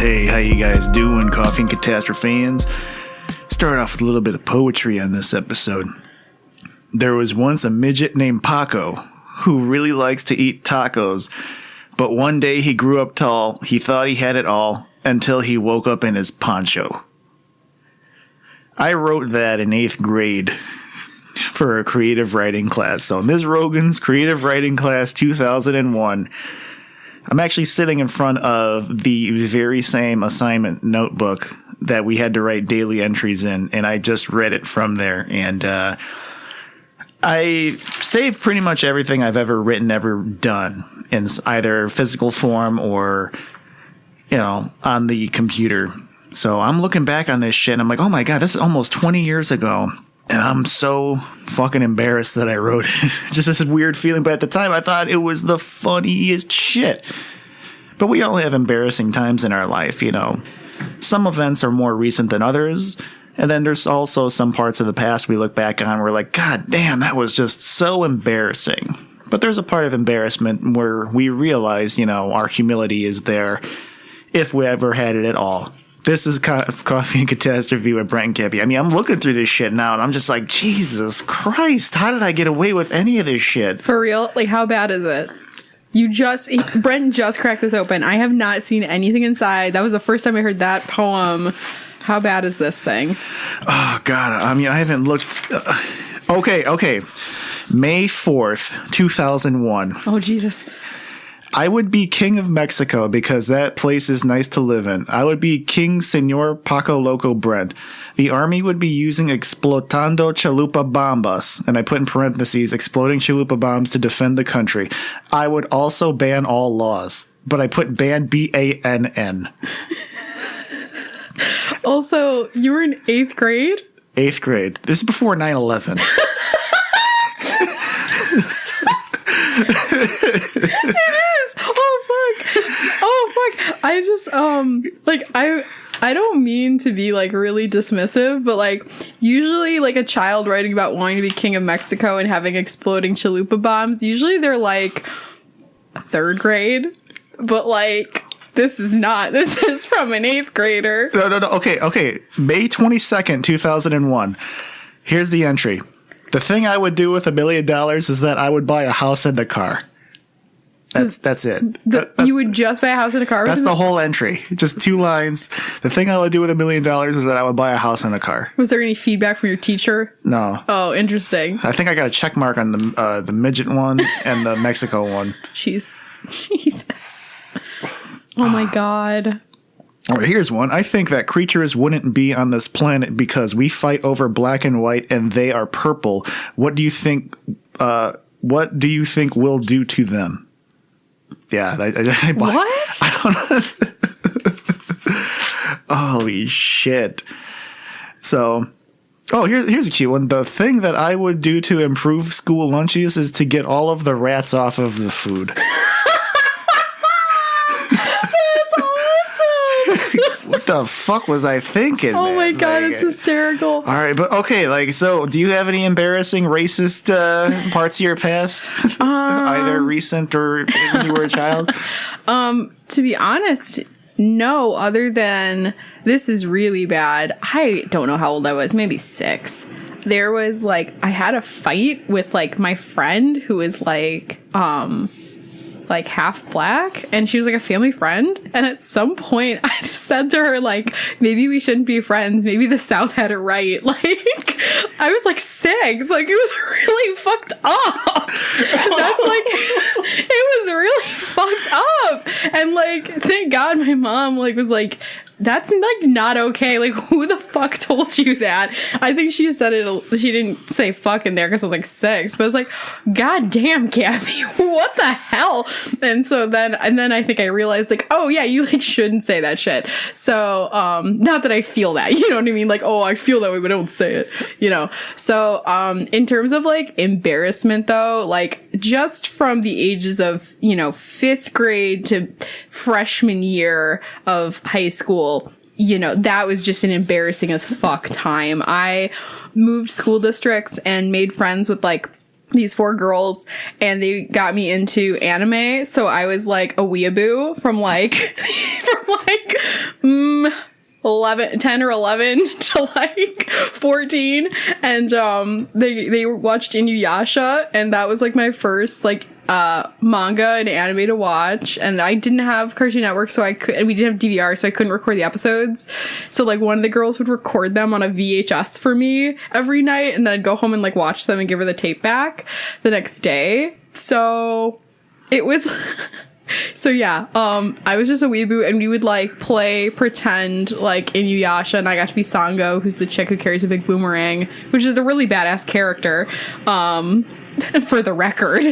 Hey, how you guys doing, Coffee and Catastrophe fans? Start off with a little bit of poetry on this episode. There was once a midget named Paco who really likes to eat tacos, but one day he grew up tall, he thought he had it all, until he woke up in his poncho. I wrote that in 8th grade for a creative writing class. So Ms. Rogan's creative writing class 2001. I'm actually sitting in front of the very same assignment notebook that we had to write daily entries in, and I just read it from there. And I saved pretty much everything I've ever written, ever done, in either physical form or, on the computer. So I'm looking back on this shit, and I'm like, oh my God, this is almost 20 years ago. And I'm so fucking embarrassed that I wrote it. Just this weird feeling. But at the time, I thought it was the funniest shit. But we all have embarrassing times in our life, Some events are more recent than others. And then there's also some parts of the past we look back on and we're like, God damn, that was just so embarrassing. But there's a part of embarrassment where we realize, our humility is there if we ever had it at all. This is Coffee and Catastrophe with Brent and Gabi. I mean, I'm looking through this shit now, and I'm just like, Jesus Christ, how did I get away with any of this shit? For real? Like, how bad is it? Brent just cracked this open. I have not seen anything inside. That was the first time I heard that poem. How bad is this thing? Oh, God. I mean, I haven't looked. Okay. May 4th, 2001. Oh, Jesus. I would be king of Mexico because that place is nice to live in. I would be King Senor Paco Loco Brent. The army would be using explotando chalupa bombas, and I put in parentheses, exploding chalupa bombs to defend the country. I would also ban all laws, but I put ban BANN. Also, you were in 8th grade? 8th grade. This is before 9/11. It is. Oh fuck. I just I don't mean to be really dismissive, but usually a child writing about wanting to be king of Mexico and having exploding chalupa bombs, usually they're 3rd grade, but this is not. This is from an 8th grader. No. Okay. May 22nd, 2001. Here's the entry. The thing I would do with $1 million is that I would buy a house and a car. That's it. You would just buy a house and a car? That's the whole entry. Just 2 lines. The thing I would do with $1 million is that I would buy a house and a car. Was there any feedback from your teacher? No. Oh, interesting. I think I got a check mark on the midget one and the Mexico one. Jesus. Oh my God. All right, here's one. I think that creatures wouldn't be on this planet because we fight over black and white and they are purple. What do you think we'll do to them? Yeah. What? I don't know. Holy shit. So, here's a cute one. The thing that I would do to improve school lunches is to get all of the rats off of the food. What the fuck was I thinking? Oh my God, it's hysterical. All right, but okay, so do you have any embarrassing racist parts of your past? Either recent or when you were a child? To be honest, no, other than this is really bad. I don't know how old I was, maybe 6. There was I had a fight with my friend who was half black, and she was a family friend, and at some point I just said to her maybe we shouldn't be friends, maybe the South had it right. I was 6, it was really fucked up. That's it was really fucked up, and thank God my mom was that's not okay. Who the fuck told you that? I think she said it. She didn't say fuck in there because I was 6, but it's God damn, Gabi, what the hell? And so then I think I realized oh yeah, you shouldn't say that shit. So not that I feel that, you know what I mean? I feel that way, but I don't say it, So in terms of embarrassment though, just from the ages of 5th grade to freshman year of high school, that was just an embarrassing as fuck time. I moved school districts and made friends with these 4 girls, and they got me into anime. So I was like a weeaboo from like, 10 or 11 to like 14. And they watched Inuyasha, and that was like my first like manga and anime to watch. And I didn't have Cartoon Network, and we didn't have DVR, so I couldn't record the episodes. So like one of the girls would record them on a VHS for me every night, and then I'd go home and like watch them and give her the tape back the next day. So it was so yeah, I was just a weeaboo, and we would like play pretend like Inuyasha, and I got to be Sango, who's the chick who carries a big boomerang, which is a really badass character. For the record.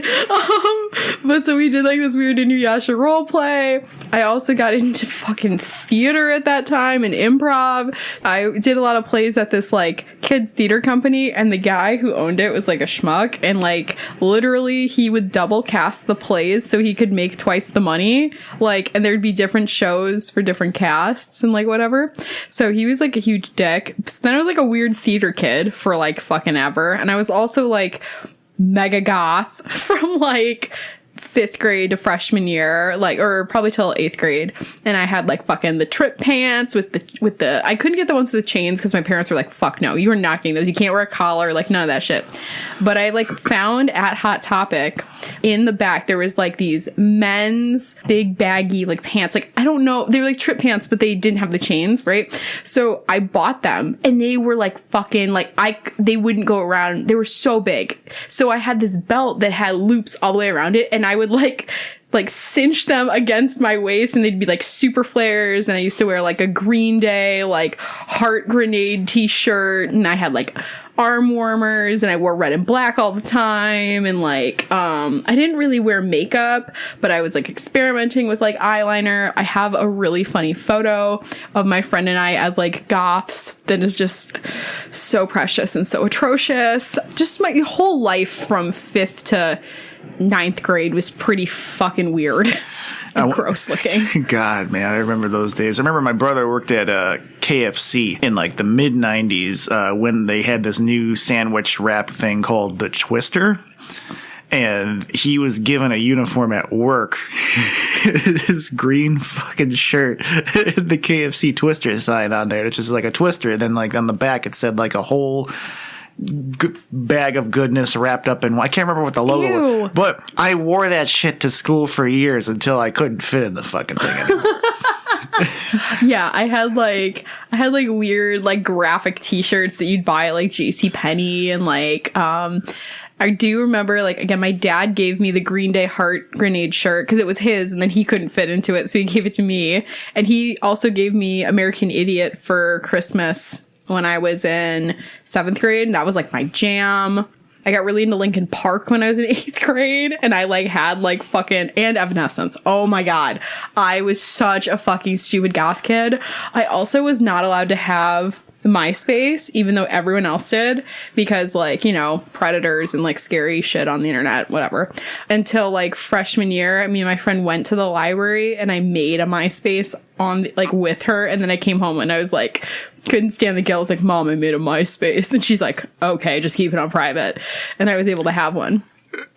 But so we did like this weird Inuyasha role play. I also got into fucking theater at that time and improv. I did a lot of plays at this like kids theater company, and the guy who owned it was like a schmuck, and like literally he would double cast the plays so he could make twice the money. Like, and there'd be different shows for different casts and like whatever. So he was like a huge dick. So then I was like a weird theater kid for like fucking ever. And I was also like mega goth from like 5th grade to freshman year, like, or probably till 8th grade. And I had like fucking the trip pants with the I couldn't get the ones with the chains because my parents were like, fuck no, you are not getting those, you can't wear a collar, like none of that shit. But I like found at Hot Topic in the back there was like these men's big baggy like pants, like I don't know, they were like trip pants, but they didn't have the chains, right? So I bought them, and they were like fucking like they wouldn't go around, they were so big. So I had this belt that had loops all the way around it, and I would like cinch them against my waist, and they'd be like super flares. And I used to wear like a Green Day like heart grenade t-shirt, and I had like arm warmers, and I wore red and black all the time. And like I didn't really wear makeup, but I was like experimenting with like eyeliner. I have a really funny photo of my friend and I as like goths that is just so precious and so atrocious. Just my whole life from 5th to 9th grade was pretty fucking weird and gross looking. God, man, I remember those days. I remember my brother worked at KFC in like the mid 90s when they had this new sandwich wrap thing called the Twister. And he was given a uniform at work, his green fucking shirt, the KFC Twister sign on there. It's just like a Twister. And then like on the back, it said like a whole bag of goodness wrapped up in, I can't remember what the logo was, but I wore that shit to school for years until I couldn't fit in the fucking thing anymore. Yeah, I had like weird like graphic t-shirts that you'd buy at like JCPenney, and like I do remember, like, again, my dad gave me the Green Day heart grenade shirt because it was his, and then he couldn't fit into it, so he gave it to me. And he also gave me American Idiot for Christmas when I was in 7th grade, and that was like my jam. I got really into Linkin Park when I was in 8th grade, and I like had like fucking, and Evanescence. Oh my god, I was such a fucking stupid goth kid. I also was not allowed to have MySpace, even though everyone else did, because like, you know, predators and like scary shit on the internet, whatever. Until like freshman year, me and my friend went to the library, and I made a MySpace on like with her, and then I came home and I was like, couldn't stand the guilt. I was like, Mom, I made a MySpace, and she's like, okay, just keep it on private. And I was able to have one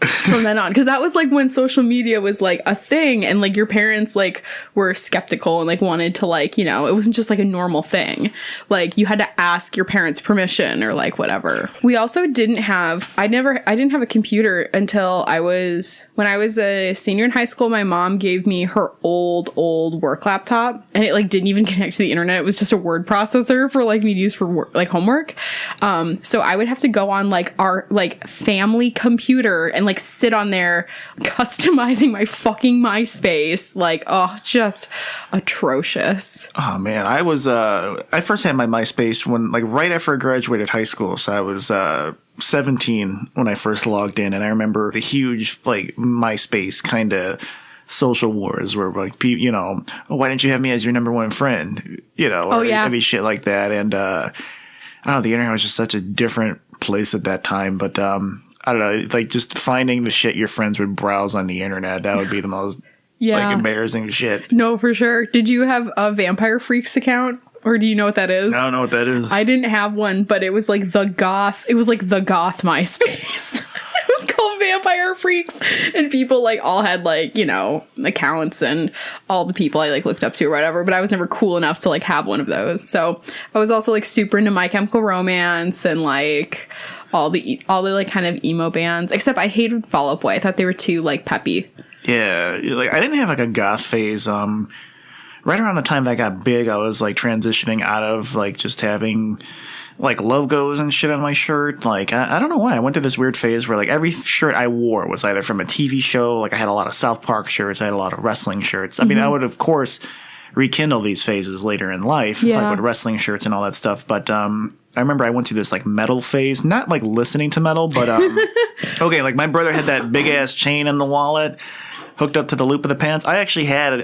from then on, because that was like when social media was like a thing, and like your parents like were skeptical and like wanted to like, you know, it wasn't just like a normal thing, like you had to ask your parents permission or like whatever. We also didn't have, I didn't have a computer until when I was a senior in high school. My mom gave me her old work laptop, and it like didn't even connect to the internet. It was just a word processor for like me to use for work, like homework. So I would have to go on like our like family computer and like sit on there customizing my fucking MySpace. Like, oh, just atrocious. Oh man, I first had my MySpace when like right after I graduated high school. So I was 17 when I first logged in, and I remember the huge like MySpace kind of social wars where like, you know, oh, why didn't you have me as your number one friend? You know, or I mean shit like that. And I don't know, the internet was just such a different place at that time, but I don't know, like just finding the shit your friends would browse on the internet, that would be the most like embarrassing shit. No, for sure. Did you have a Vampire Freaks account? Or do you know what that is? I don't know what that is. I didn't have one, but it was like the goth MySpace. It was were freaks. And people like all had like, you know, accounts and all the people I like looked up to or whatever, but I was never cool enough to like have one of those. So I was also like super into My Chemical Romance and like all the like kind of emo bands, except I hated Fall Out Boy. I thought they were too like peppy. Yeah, like I didn't have like a goth phase. Right around the time that I got big, I was like transitioning out of like just having like logos and shit on my shirt. Like I don't know why I went through this weird phase where like every shirt I wore was either from a TV show. Like I had a lot of South Park shirts, I had a lot of wrestling shirts. I mean, I would of course rekindle these phases later in life, like with wrestling shirts and all that stuff. But I remember I went through this like metal phase, not like listening to metal, but okay, like my brother had that big ass chain in the wallet hooked up to the loop of the pants. I actually had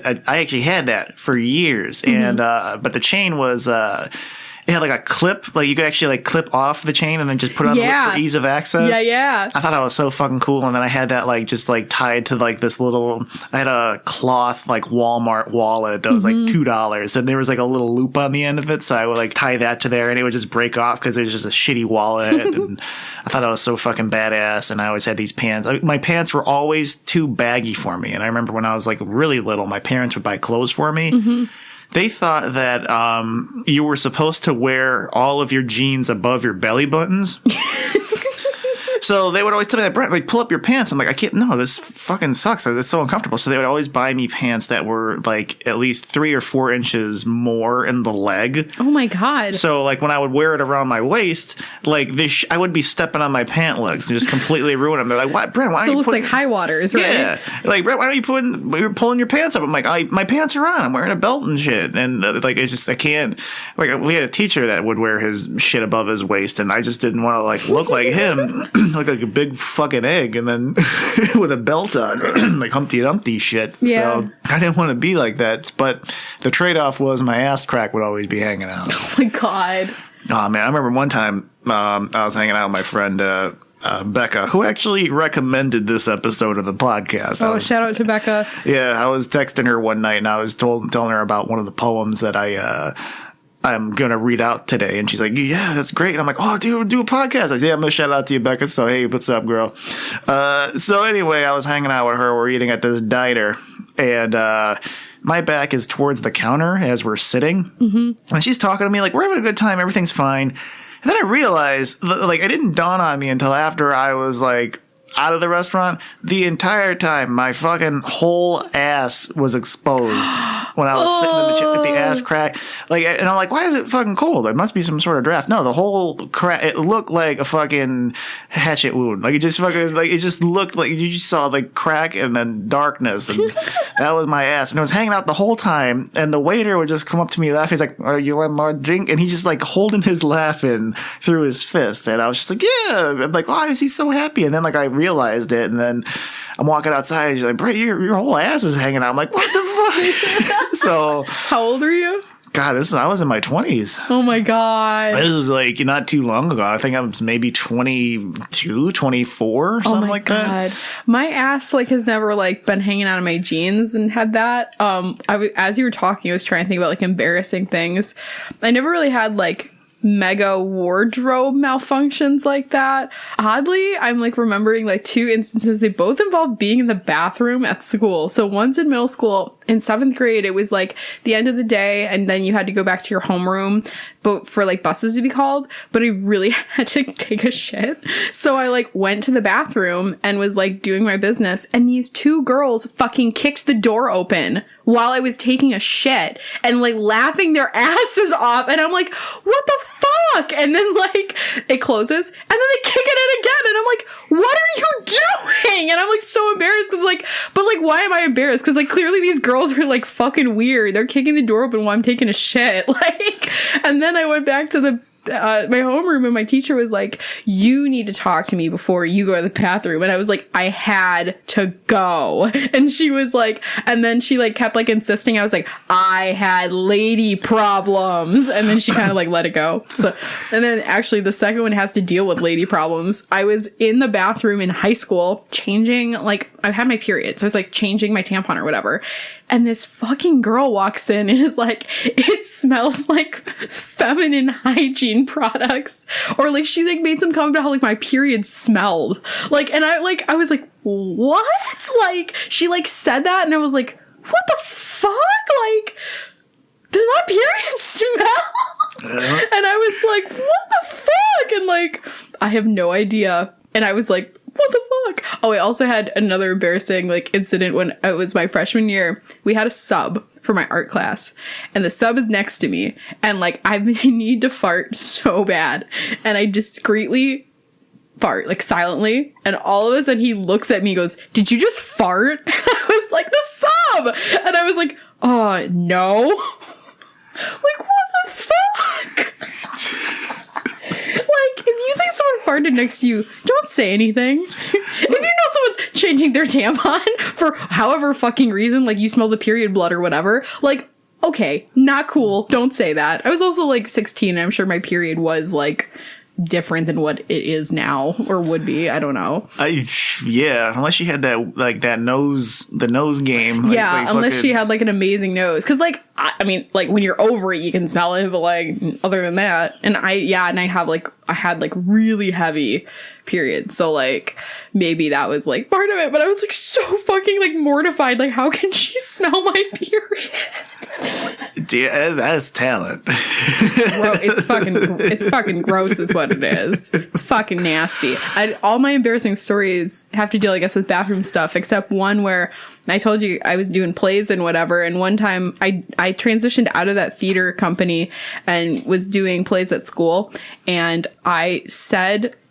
that for years, and but the chain was it had like a clip, like you could actually like clip off the chain and then just put it on the loop for ease of access. Yeah. I thought that was so fucking cool, and then I had that like just like tied to like this little. I had a cloth like Walmart wallet that was like $2, and there was like a little loop on the end of it, so I would like tie that to there, and it would just break off because it was just a shitty wallet. And I thought I was so fucking badass, and I always had these pants. My pants were always too baggy for me, and I remember when I was like really little, my parents would buy clothes for me. They thought that you were supposed to wear all of your jeans above your belly buttons. So they would always tell me that, Brent, like, pull up your pants. I'm like, I can't. No, this fucking sucks. It's so uncomfortable. So they would always buy me pants that were like at least 3 or 4 inches more in the leg. Oh my God. So like when I would wear it around my waist, like I would be stepping on my pant legs and just completely ruin them. They're like, what, Brent? Why so are you it looks like high waters, right? Yeah. Like, Brent, why are you you're pulling your pants up? I'm like, my pants are on. I'm wearing a belt and shit. And like, it's just, I can't. Like, we had a teacher that would wear his shit above his waist, and I just didn't want to like look like him. Look like a big fucking egg, and then with a belt on, like Humpty Dumpty shit. Yeah. So I didn't want to be like that. But the trade-off was my ass crack would always be hanging out. Oh my God. Oh man, I remember one time I was hanging out with my friend Becca, who actually recommended this episode of the podcast. Oh, shout out to Becca. Yeah, I was texting her one night, and I was telling her about one of the poems that I'm going to read out today. And she's like, yeah, that's great. And I'm like, oh, dude, do a podcast. I said, yeah, I'm going to shout out to you, Becca. So, hey, what's up, girl? So anyway, I was hanging out with her. We're eating at this diner. And my back is towards the counter as we're sitting. And she's talking to me like, we're having a good time. Everything's fine. And then I realized, like, it didn't dawn on me until after I was, like, out of the restaurant. The entire time, my fucking whole ass was exposed when I was sitting at the ass crack. Like, and I'm like, why is it fucking cold? It must be some sort of draft. No, the whole crack, it looked like a fucking hatchet wound. Like, it just fucking, like, it just looked like you just saw the crack and then darkness. And that was my ass. And it was hanging out the whole time. And the waiter would just come up to me laughing. He's like, are you want more drink? And he's just like holding his laughing through his fist. And I was just like, yeah. I'm like, why is he so happy? And then, like, I realized it, and then I'm walking outside, and she's like, Brett, your whole ass is hanging out. I'm like, what the fuck? So how old are you? God, I was in my 20s. Oh my God. This was like not too long ago. I think I was maybe 22, 24, or something like that. My ass like has never like been hanging out of my jeans and had that. As you were talking, I was trying to think about like embarrassing things. I never really had like mega wardrobe malfunctions like that. Oddly, I'm like remembering like 2 instances. They both involved being in the bathroom at school. So one's in middle school. In 7th grade, it was like the end of the day, and then you had to go back to your homeroom, but for like buses to be called. But I really had to take a shit, so I like went to the bathroom and was like doing my business, and these 2 girls fucking kicked the door open while I was taking a shit and like laughing their asses off, and I'm like, what the fuck? And then like it closes, and then they kick it in again, and I'm like, what are you doing? And I'm like so embarrassed because like, but like, why am I embarrassed? Because like clearly these girls are like fucking weird. They're kicking the door open while I'm taking a shit. Like, and then I went back to the my homeroom, and my teacher was like, you need to talk to me before you go to the bathroom. And I was like, I had to go. And she was like, and then she like kept like insisting. I was like, I had lady problems. And then she kind of like let it go. So, and then actually the second one has to deal with lady problems. I was in the bathroom in high school changing, like, I had my period. So I was like changing my tampon or whatever. And this fucking girl walks in and is like, it smells like feminine hygiene products. Or like she like made some comment about how like my period smelled. Like, and I was like, what? Like she like said that and I was like, what the fuck? Like, does my period smell? And I was like, what the fuck? And like, I have no idea. And I was like, what the fuck? Oh, I also had another embarrassing like incident when it was my freshman year. We had a sub for my art class and the sub is next to me and like I need to fart so bad and I discreetly fart like silently and all of a sudden he looks at me and goes, did you just fart? And I was like, the sub! And I was like, oh no. Like what the fuck? Like, if you think someone farted next to you, don't say anything. If you know someone's changing their tampon for however fucking reason, like you smell the period blood or whatever, like, okay, not cool. Don't say that. I was also like 16. And I'm sure my period was like different than what it is now or would be. I don't know. Yeah, unless she had that like the nose game. Like, yeah, like unless she had like an amazing nose. Because like I mean, like when you're over it, you can smell it, but like other than that, and I had like really heavy periods, so like maybe that was like part of it. But I was like so fucking like mortified. Like how can she smell my period? Yeah, that's talent. It's fucking gross is what it is. It's fucking nasty. All my embarrassing stories have to deal, I guess, with bathroom stuff, except one where I told you I was doing plays and whatever. And one time I transitioned out of that theater company and was doing plays at school. And I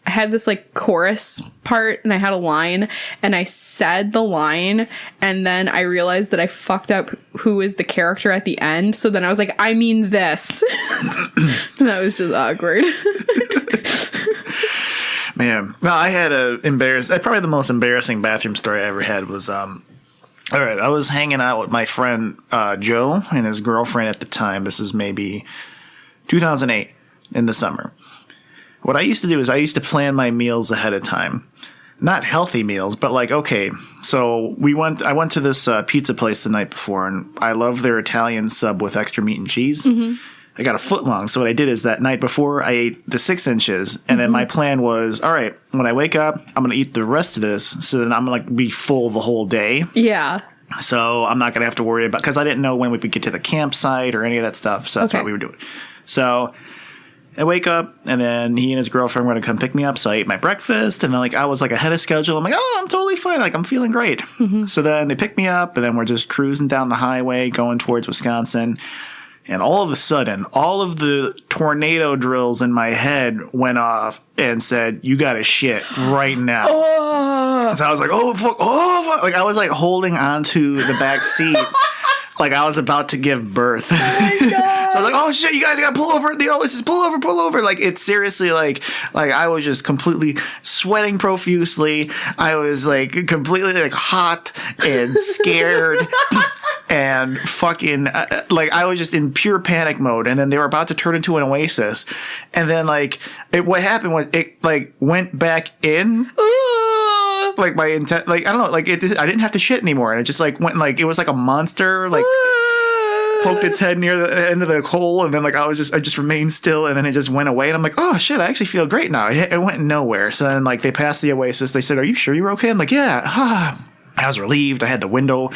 had this like chorus part and I had a line and I said the line and then I realized that I fucked up who is the character at the end. So then I was like, I mean this. And that was just awkward. Man, well, I had probably the most embarrassing bathroom story I ever had was, all right, I was hanging out with my friend Joe and his girlfriend at the time. This is maybe 2008 in the summer. What I used to do is I used to plan my meals ahead of time. Not healthy meals, but like, okay, so I went to this pizza place the night before, and I love their Italian sub with extra meat and cheese. Mm-hmm. I got a foot long, so what I did is that night before, I ate the 6 inches, and then my plan was, all right, when I wake up, I'm going to eat the rest of this, so then I'm going to be full the whole day. Yeah. So I'm not going to have to worry about, because I didn't know when we would get to the campsite or any of that stuff, so that's what we were doing. So I wake up, and then he and his girlfriend were going to come pick me up, so I ate my breakfast, and then like I was like ahead of schedule. I'm like, oh, I'm totally fine. Like, I'm feeling great. Mm-hmm. So then they pick me up, and then we're just cruising down the highway going towards Wisconsin. And all of a sudden, all of the tornado drills in my head went off and said, you got to shit right now. Oh. So I was like, oh, fuck, oh, fuck. Like, I was like holding onto the back seat like I was about to give birth. Oh my God. So I was like, oh shit, you guys got to pull over. They always just pull over. Like, it's seriously like I was just completely sweating profusely. I was like completely like hot and scared. And fucking, like, I was just in pure panic mode. And then they were about to turn into an oasis. And then, like, what happened was it, like, went back in. Like, my intent, like, I don't know, like, I didn't have to shit anymore. And it just, like, went, like, it was like a monster, like, poked its head near the end of the hole. And then, like, I just remained still. And then it just went away. And I'm like, oh, shit, I actually feel great now. It went nowhere. So then, like, they passed the oasis. They said, are you sure you're okay? I'm like, yeah. I was relieved. I had the window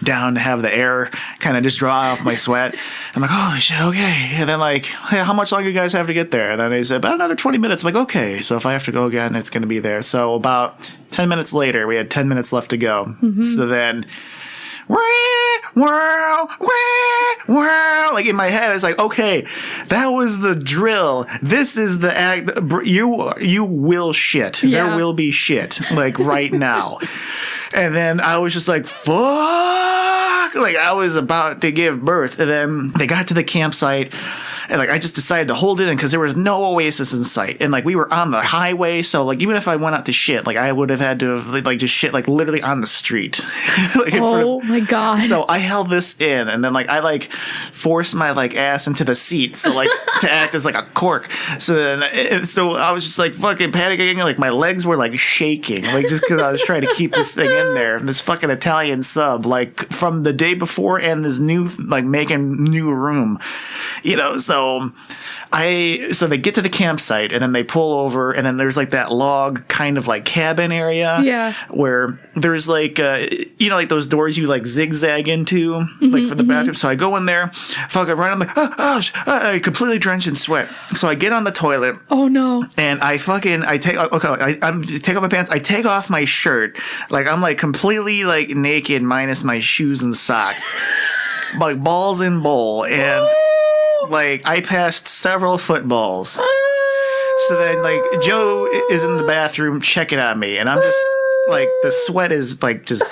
down to have the air kind of just dry off my sweat. I'm like, holy shit, okay. And then like, hey, how much longer you guys have to get there? And then they said, about another 20 minutes. I'm like, okay. So if I have to go again, it's going to be there. So about 10 minutes later, we had 10 minutes left to go. Mm-hmm. So then, like in my head, it's like, okay, that was the drill. This is the act. You will shit. Yeah. There will be shit like right now. And then I was just like, fuck. Like I was about to give birth. And then they got to the campsite And like I just decided to hold it in because there was no oasis in sight, and like we were on the highway, so like even if I went out to shit, like I would have had to have, like just shit like literally on the street. Like, oh my God. So I held this in, and then like I like forced my like ass into the seat, so like to act as like a cork. So then so I was just like fucking panicking, like my legs were like shaking, like just because I was trying to keep this thing in there. This fucking Italian sub, like from the day before, and this new like making new room, so they get to the campsite, and then they pull over, and then there's like that log kind of like cabin area, where there's like like those doors you like zigzag into, like for the bathroom. So I go in there, fucking run, I'm like I completely drenched in sweat. So I get on the toilet. Oh no. And I take off my pants, I take off my shirt, like I'm like completely like naked minus my shoes and socks, like balls in bowl, and like I passed several footballs. So then like Joe is in the bathroom checking on me, and I'm just like the sweat is like just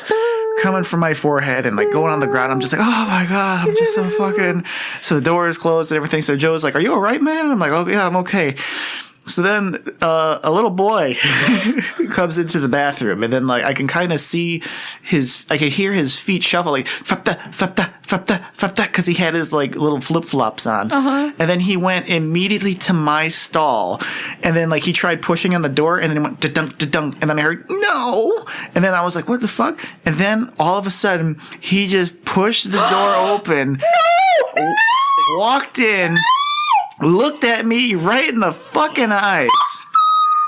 coming from my forehead and like going on the ground. I'm just like, oh my God, I'm just so fucking. So the door is closed and everything. So Joe's like, are you all right, man? And I'm like, oh yeah, I'm okay. So then a little boy comes into the bathroom, and then like I can kind of see I could hear his feet shuffle, like because he had his like little flip flops on. And then he went immediately to my stall, and then like he tried pushing on the door, and then it went da-dunk, da-dunk, and then I heard no, and then I was like, what the fuck? And then all of a sudden he just pushed the door open, walked in. Looked at me right in the fucking eyes,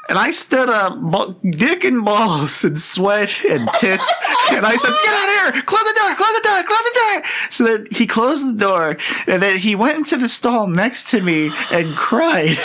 and I stood up, dick and balls and sweat and tits, and I said, get out of here, close the door, close the door, close the door. So then he closed the door, and then he went into the stall next to me and cried.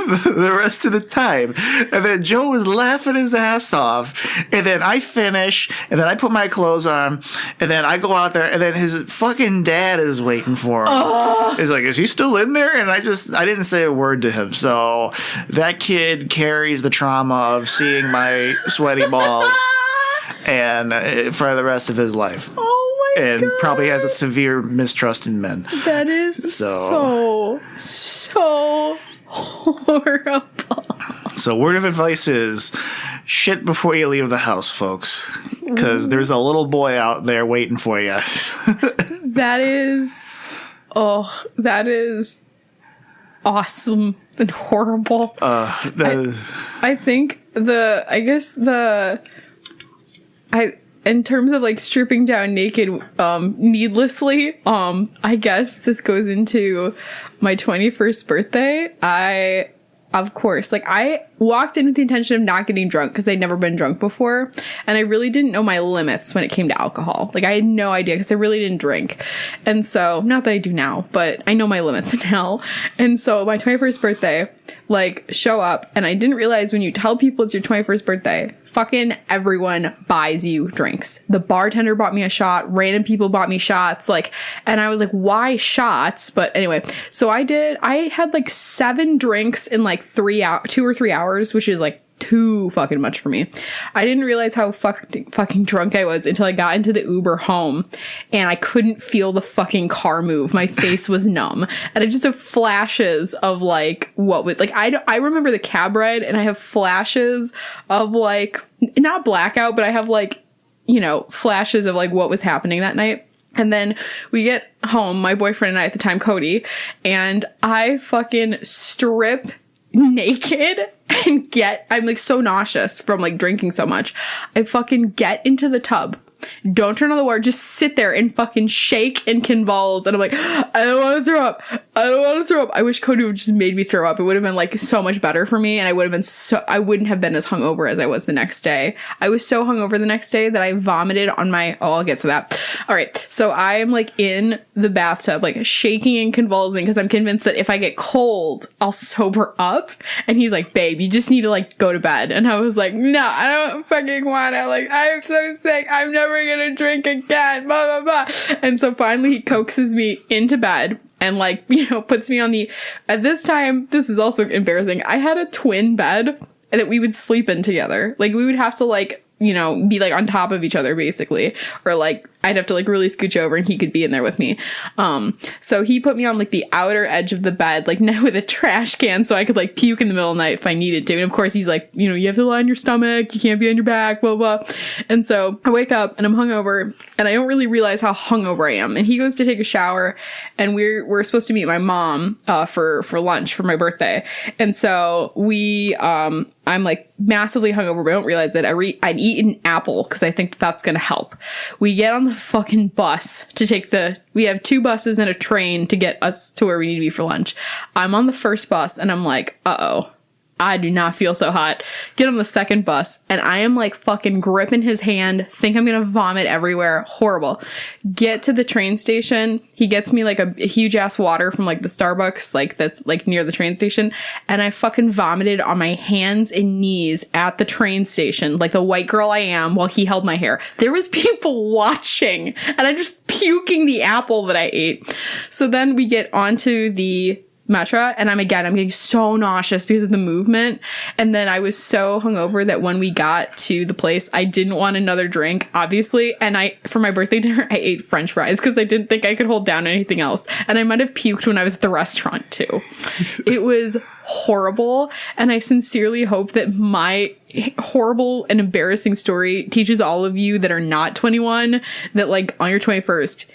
The rest of the time. And then Joe was laughing his ass off, and then I finish, and then I put my clothes on, and then I go out there, and then his fucking dad is waiting for him. He's like, is he still in there? And I didn't say a word to him. So that kid carries the trauma of seeing my sweaty balls and for the rest of his life. Oh my and God. Probably has a severe mistrust in men. That is so horrible. So word of advice is shit before you leave the house, folks, because there's a little boy out there waiting for you. That is awesome and horrible. I think in terms of like stripping down naked needlessly, I guess this goes into my 21st birthday. Of course, like I walked in with the intention of not getting drunk because I'd never been drunk before, and I really didn't know my limits when it came to alcohol. Like I had no idea because I really didn't drink, and so not that I do now, but I know my limits now. And so my 21st birthday, like show up, and I didn't realize when you tell people it's your 21st birthday, fucking everyone buys you drinks. The bartender bought me a shot, random people bought me shots, like, and I was like, why shots? But anyway, so I had like 7 drinks in like 2 or 3 hours, which is like too fucking much for me. I didn't realize how fucking drunk I was until I got into the Uber home, and I couldn't feel the fucking car move. My face was numb, and I just have flashes of like what would like I remember the cab ride, and I have flashes of like not blackout, but I have like flashes of like what was happening that night. And then we get home, my boyfriend and I at the time, Cody, and I fucking strip naked and I'm like so nauseous from like drinking so much. I fucking get into the tub, don't turn on the water, just sit there and fucking shake and convulse. And I'm like, I don't want to throw up. I don't want to throw up. I wish Cody would just made me throw up. It would have been like so much better for me. And I wouldn't have been as hungover as I was the next day. I was so hungover the next day that I vomited on I'll get to that. All right. So I am like in the bathtub, like shaking and convulsing because I'm convinced that if I get cold, I'll sober up. And he's like, babe, you just need to like go to bed. And I was like, no, I don't fucking want to. Like, I'm so sick. I'm never gonna drink again. Blah, blah, blah. And so finally he coaxes me into bed. And like, puts me on at this time, this is also embarrassing. I had a twin bed that we would sleep in together. Like we would have to like you know, be like on top of each other basically, or like I'd have to like really scooch over and he could be in there with me. So he put me on like the outer edge of the bed, like with a trash can, so I could like puke in the middle of the night if I needed to. And of course he's like, you know, you have to lie on your stomach, you can't be on your back, blah blah. And so I wake up and I'm hungover and I don't really realize how hungover I am. And he goes to take a shower and we're supposed to meet my mom for lunch for my birthday. And so I'm like massively hungover, but I don't realize it. I'd eat an apple because I think that's going to help. We get on the fucking bus to take we have 2 buses and a train to get us to where we need to be for lunch. I'm on the first bus and I'm like, uh-oh, I do not feel so hot. Get on the second bus and I am like fucking gripping his hand, think I'm gonna vomit everywhere. Horrible. Get to the train station. He gets me like a huge ass water from like the Starbucks, like that's like near the train station. And I fucking vomited on my hands and knees at the train station, like the white girl I am, while he held my hair. There was people watching and I'm just puking the apple that I ate. So then we get onto the Metro and I'm getting so nauseous because of the movement. And then I was so hungover that when we got to the place, I didn't want another drink, obviously. And for my birthday dinner, I ate French fries because I didn't think I could hold down anything else. And I might have puked when I was at the restaurant too. It was horrible. And I sincerely hope that my horrible and embarrassing story teaches all of you that are not 21 that like on your 21st,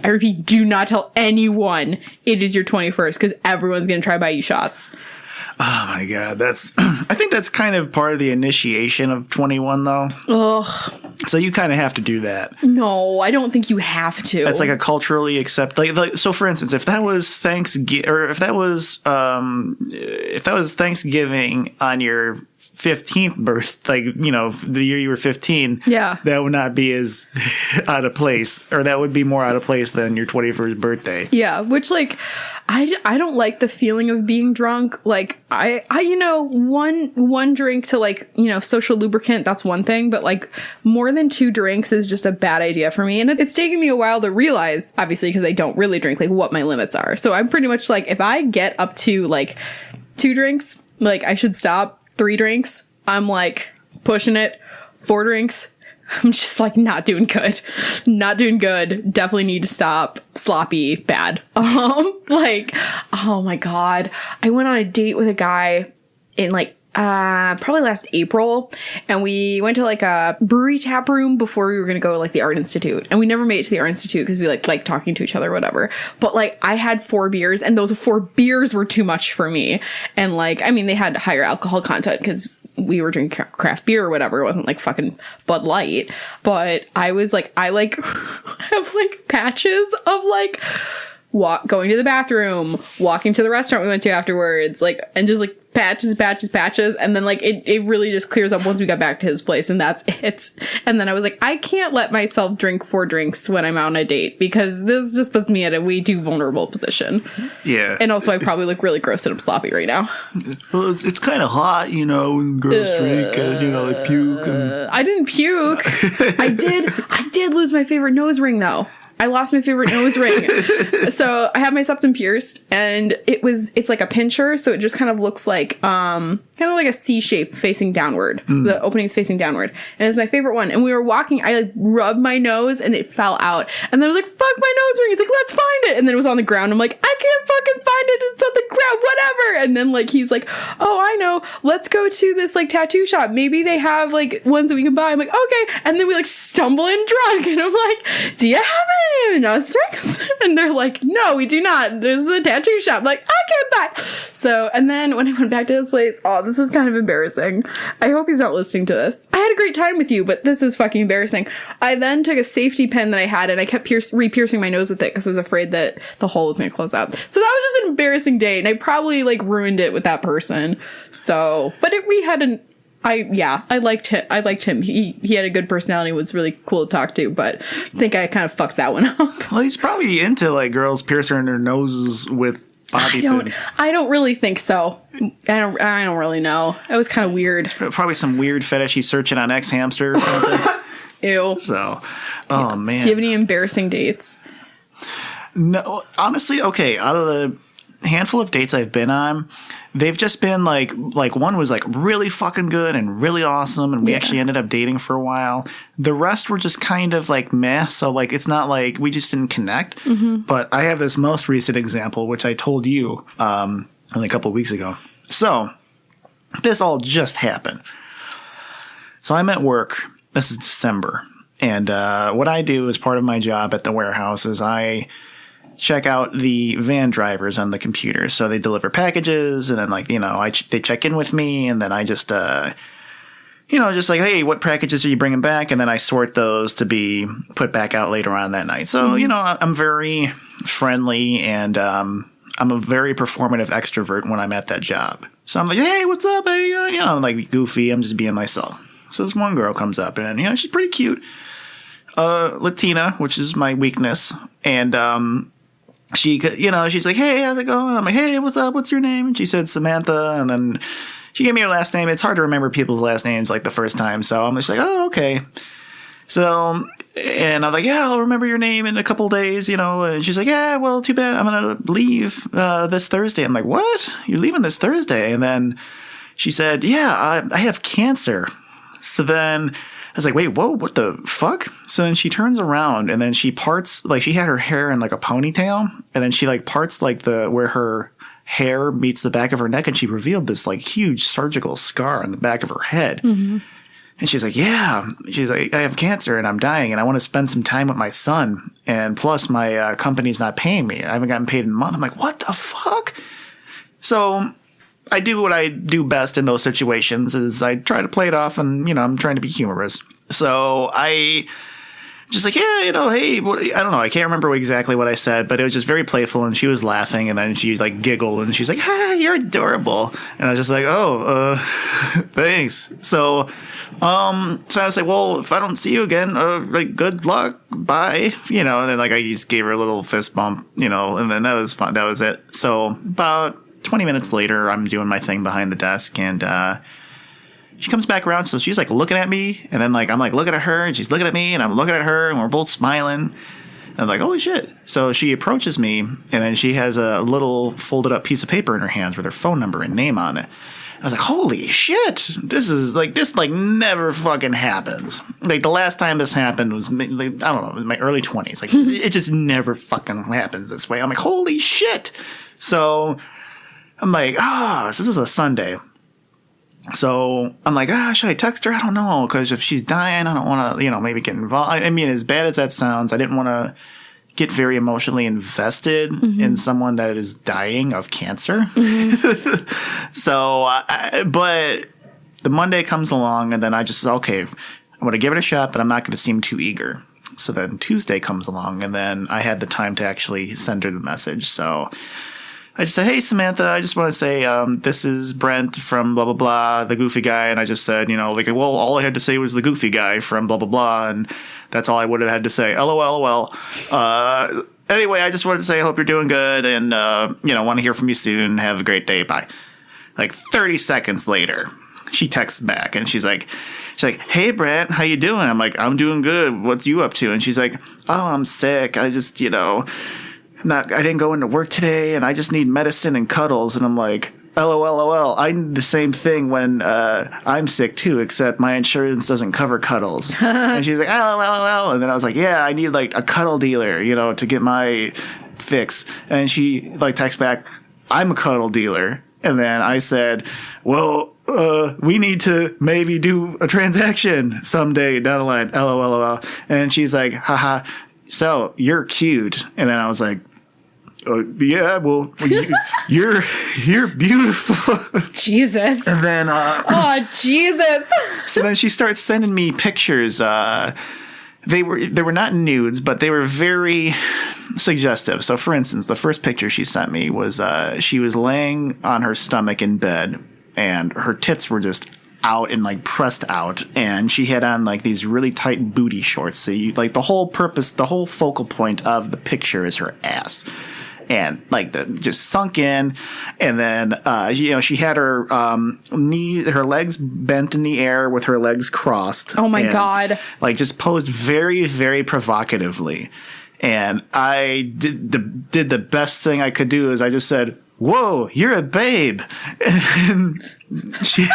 I repeat, do not tell anyone it is your 21st because everyone's going to try to buy you shots. Oh my God. I think that's kind of part of the initiation of 21 though. Ugh. So you kind of have to do that. No, I don't think you have to. It's like a culturally so for instance, if that was Thanksgiving or if that was Thanksgiving on your 15th birth, like, you know, the year you were 15, yeah, that would not be as out of place, or that would be more out of place than your 21st birthday. Yeah, which like I don't like the feeling of being drunk. Like I you know, one drink to like, you know, social lubricant, that's one thing, but like more than 2 drinks is just a bad idea for me. And it's taken me a while to realize, obviously, because I don't really drink, like what my limits are. So I'm pretty much like, if I get up to like 2 drinks, like I should stop. 3 drinks, I'm like pushing it. 4 drinks, I'm just like not doing good. Definitely need to stop. Sloppy, bad. Like, oh my God. I went on a date with a guy in like probably last April, and we went to like a brewery tap room before we were gonna go to like the Art Institute, and we never made it to the Art Institute because we like talking to each other or whatever. But like I had 4 beers, and those 4 beers were too much for me. And like, I mean, they had higher alcohol content because we were drinking craft beer or whatever. It wasn't like fucking Bud Light. But I was like, I like have like patches of like going to the bathroom, walking to the restaurant we went to afterwards, like, and just like patches, and then like it really just clears up once we got back to his place, and that's it. And then I was like, I can't let myself drink 4 drinks when I'm out on a date because this just puts me at a way too vulnerable position. Yeah. And also I probably look really gross and I'm sloppy right now. Well, it's kind of hot, you know, when girls drink and, you know, they puke. I didn't puke. I did lose my favorite nose ring though. I lost my favorite nose ring. So I have my septum pierced, and it's like a pincher, so it just kind of looks like kind of like a C shape facing downward. The opening's facing downward. And it's my favorite one. And we were walking, I like rubbed my nose and it fell out. And then I was like, fuck my nose ring. He's like, let's find it. And then it was on the ground. I'm like, I can't fucking find it. It's on the ground, whatever. And then like he's like, oh, I know. Let's go to this like tattoo shop. Maybe they have like ones that we can buy. I'm like, okay. And then we like stumble in drunk. And I'm like, do you have any nose rings? And they're like, no, we do not. This is a tattoo shop. I'm like, okay, bye. So, and then when I went back to his place, oh, this is kind of embarrassing. I hope he's not listening to this. I had a great time with you, but this is fucking embarrassing. I then took a safety pin that I had and I kept re-piercing my nose with it because I was afraid that the hole was going to close up. So that was just an embarrassing date, and I probably like ruined it with that person. So, but I liked him. I liked him. He had a good personality, was really cool to talk to, but I think I kind of fucked that one up. Well, he's probably into like girls piercing their noses with bobby pins. I don't really think so. I don't really know. It was kind of weird. Probably some weird fetish he's searching on X Hamster or something. Ew. So, oh man. Do you have any embarrassing dates? No, honestly, okay. Out of the handful of dates I've been on, they've just been like one was like really fucking good and really awesome, and we actually ended up dating for a while. The rest were just kind of like meh, so like it's not like we just didn't connect. But I have this most recent example, which I told you only a couple of weeks ago. So this all just happened. So I'm at work. This is December. And what I do as part of my job at the warehouse is I check out the van drivers on the computer. So they deliver packages, and then they check in with me, and then I just just like, hey, what packages are you bringing back? And then I sort those to be put back out later on that night. So I'm very friendly, and I'm a very performative extrovert when I'm at that job. So I'm like, hey, what's up? Hey, I'm like goofy. I'm just being myself. So this one girl comes up, and she's pretty cute, Latina, which is my weakness, and she's like, hey, how's it going? I'm like, hey, what's up? What's your name? And she said Samantha, and then she gave me her last name. It's hard to remember people's last names like the first time, so I'm just like, oh, okay. So, and I'm like, yeah, I'll remember your name in a couple days, And she's like, yeah, well, too bad. I'm gonna leave this Thursday. I'm like, what? You're leaving this Thursday? And then she said, yeah, I have cancer. So then I was like, wait, whoa, what the fuck? So then she turns around, and then she parts, like she had her hair in like a ponytail, and then she like parts like where her hair meets the back of her neck, and she revealed this like huge surgical scar on the back of her head. And she's like, yeah, she's like, I have cancer and I'm dying and I want to spend some time with my son. And plus my company's not paying me. I haven't gotten paid in a month. I'm like, what the fuck? So I do what I do best in those situations is I try to play it off, and, I'm trying to be humorous. So I just like, yeah, hey, I don't know. I can't remember exactly what I said, but it was just very playful, and she was laughing, and then she like giggled, and she's like, ah, you're adorable. And I was just like, oh, thanks. So I was like, well, if I don't see you again, like, good luck, bye, and then like I just gave her a little fist bump, and then that was fun. That was it. So about 20 minutes later, I'm doing my thing behind the desk, and she comes back around, so she's like looking at me, and then like I'm like looking at her, and she's looking at me, and I'm looking at her, and we're both smiling. And I'm like, holy shit. So she approaches me, and then she has a little folded up piece of paper in her hands with her phone number and name on it. I was like, holy shit, this never fucking happens. Like the last time this happened was, like, I don't know, in my early 20s. Like it just never fucking happens this way. I'm like, holy shit. So I'm like, this is a Sunday. So I'm like, should I text her? I don't know, because if she's dying, I don't want to, maybe get involved. I mean, as bad as that sounds, I didn't want to get very emotionally invested in someone that is dying of cancer. So, but the Monday comes along, and then I just said, okay, I'm going to give it a shot, but I'm not going to seem too eager. So then Tuesday comes along, and then I had the time to actually send her the message. So I just said, hey, Samantha, I just want to say this is Brent from blah, blah, blah, the goofy guy. And I just said, well, all I had to say was the goofy guy from blah, blah, blah. And that's all I would have had to say. LOL. Anyway, I just wanted to say I hope you're doing good, and, want to hear from you soon. Have a great day. Bye. Like 30 seconds later, she texts back, and she's like, hey, Brent, how you doing? I'm like, I'm doing good. What's you up to? And she's like, oh, I'm sick. I just, I didn't go into work today, and I just need medicine and cuddles. And I'm like, LOL. I need the same thing when I'm sick too, except my insurance doesn't cover cuddles. And she's like, LOL. And then I was like, yeah, I need like a cuddle dealer, to get my fix. And she like texts back, I'm a cuddle dealer. And then I said, well, we need to maybe do a transaction someday down the line. LOL. And she's like, haha, so you're cute. And then I was like, yeah, well, you're beautiful. Jesus. And then, oh, Jesus. So then she starts sending me pictures. They were not nudes, but they were very suggestive. So, for instance, the first picture she sent me was she was laying on her stomach in bed, and her tits were just out and like pressed out, and she had on like these really tight booty shorts. So you like the whole focal point of the picture is her ass. And like just sunk in, and then she had her her legs bent in the air with her legs crossed. Oh my God! Like just posed very, very provocatively, and I did the best thing I could do is I just said, whoa, you're a babe. And she...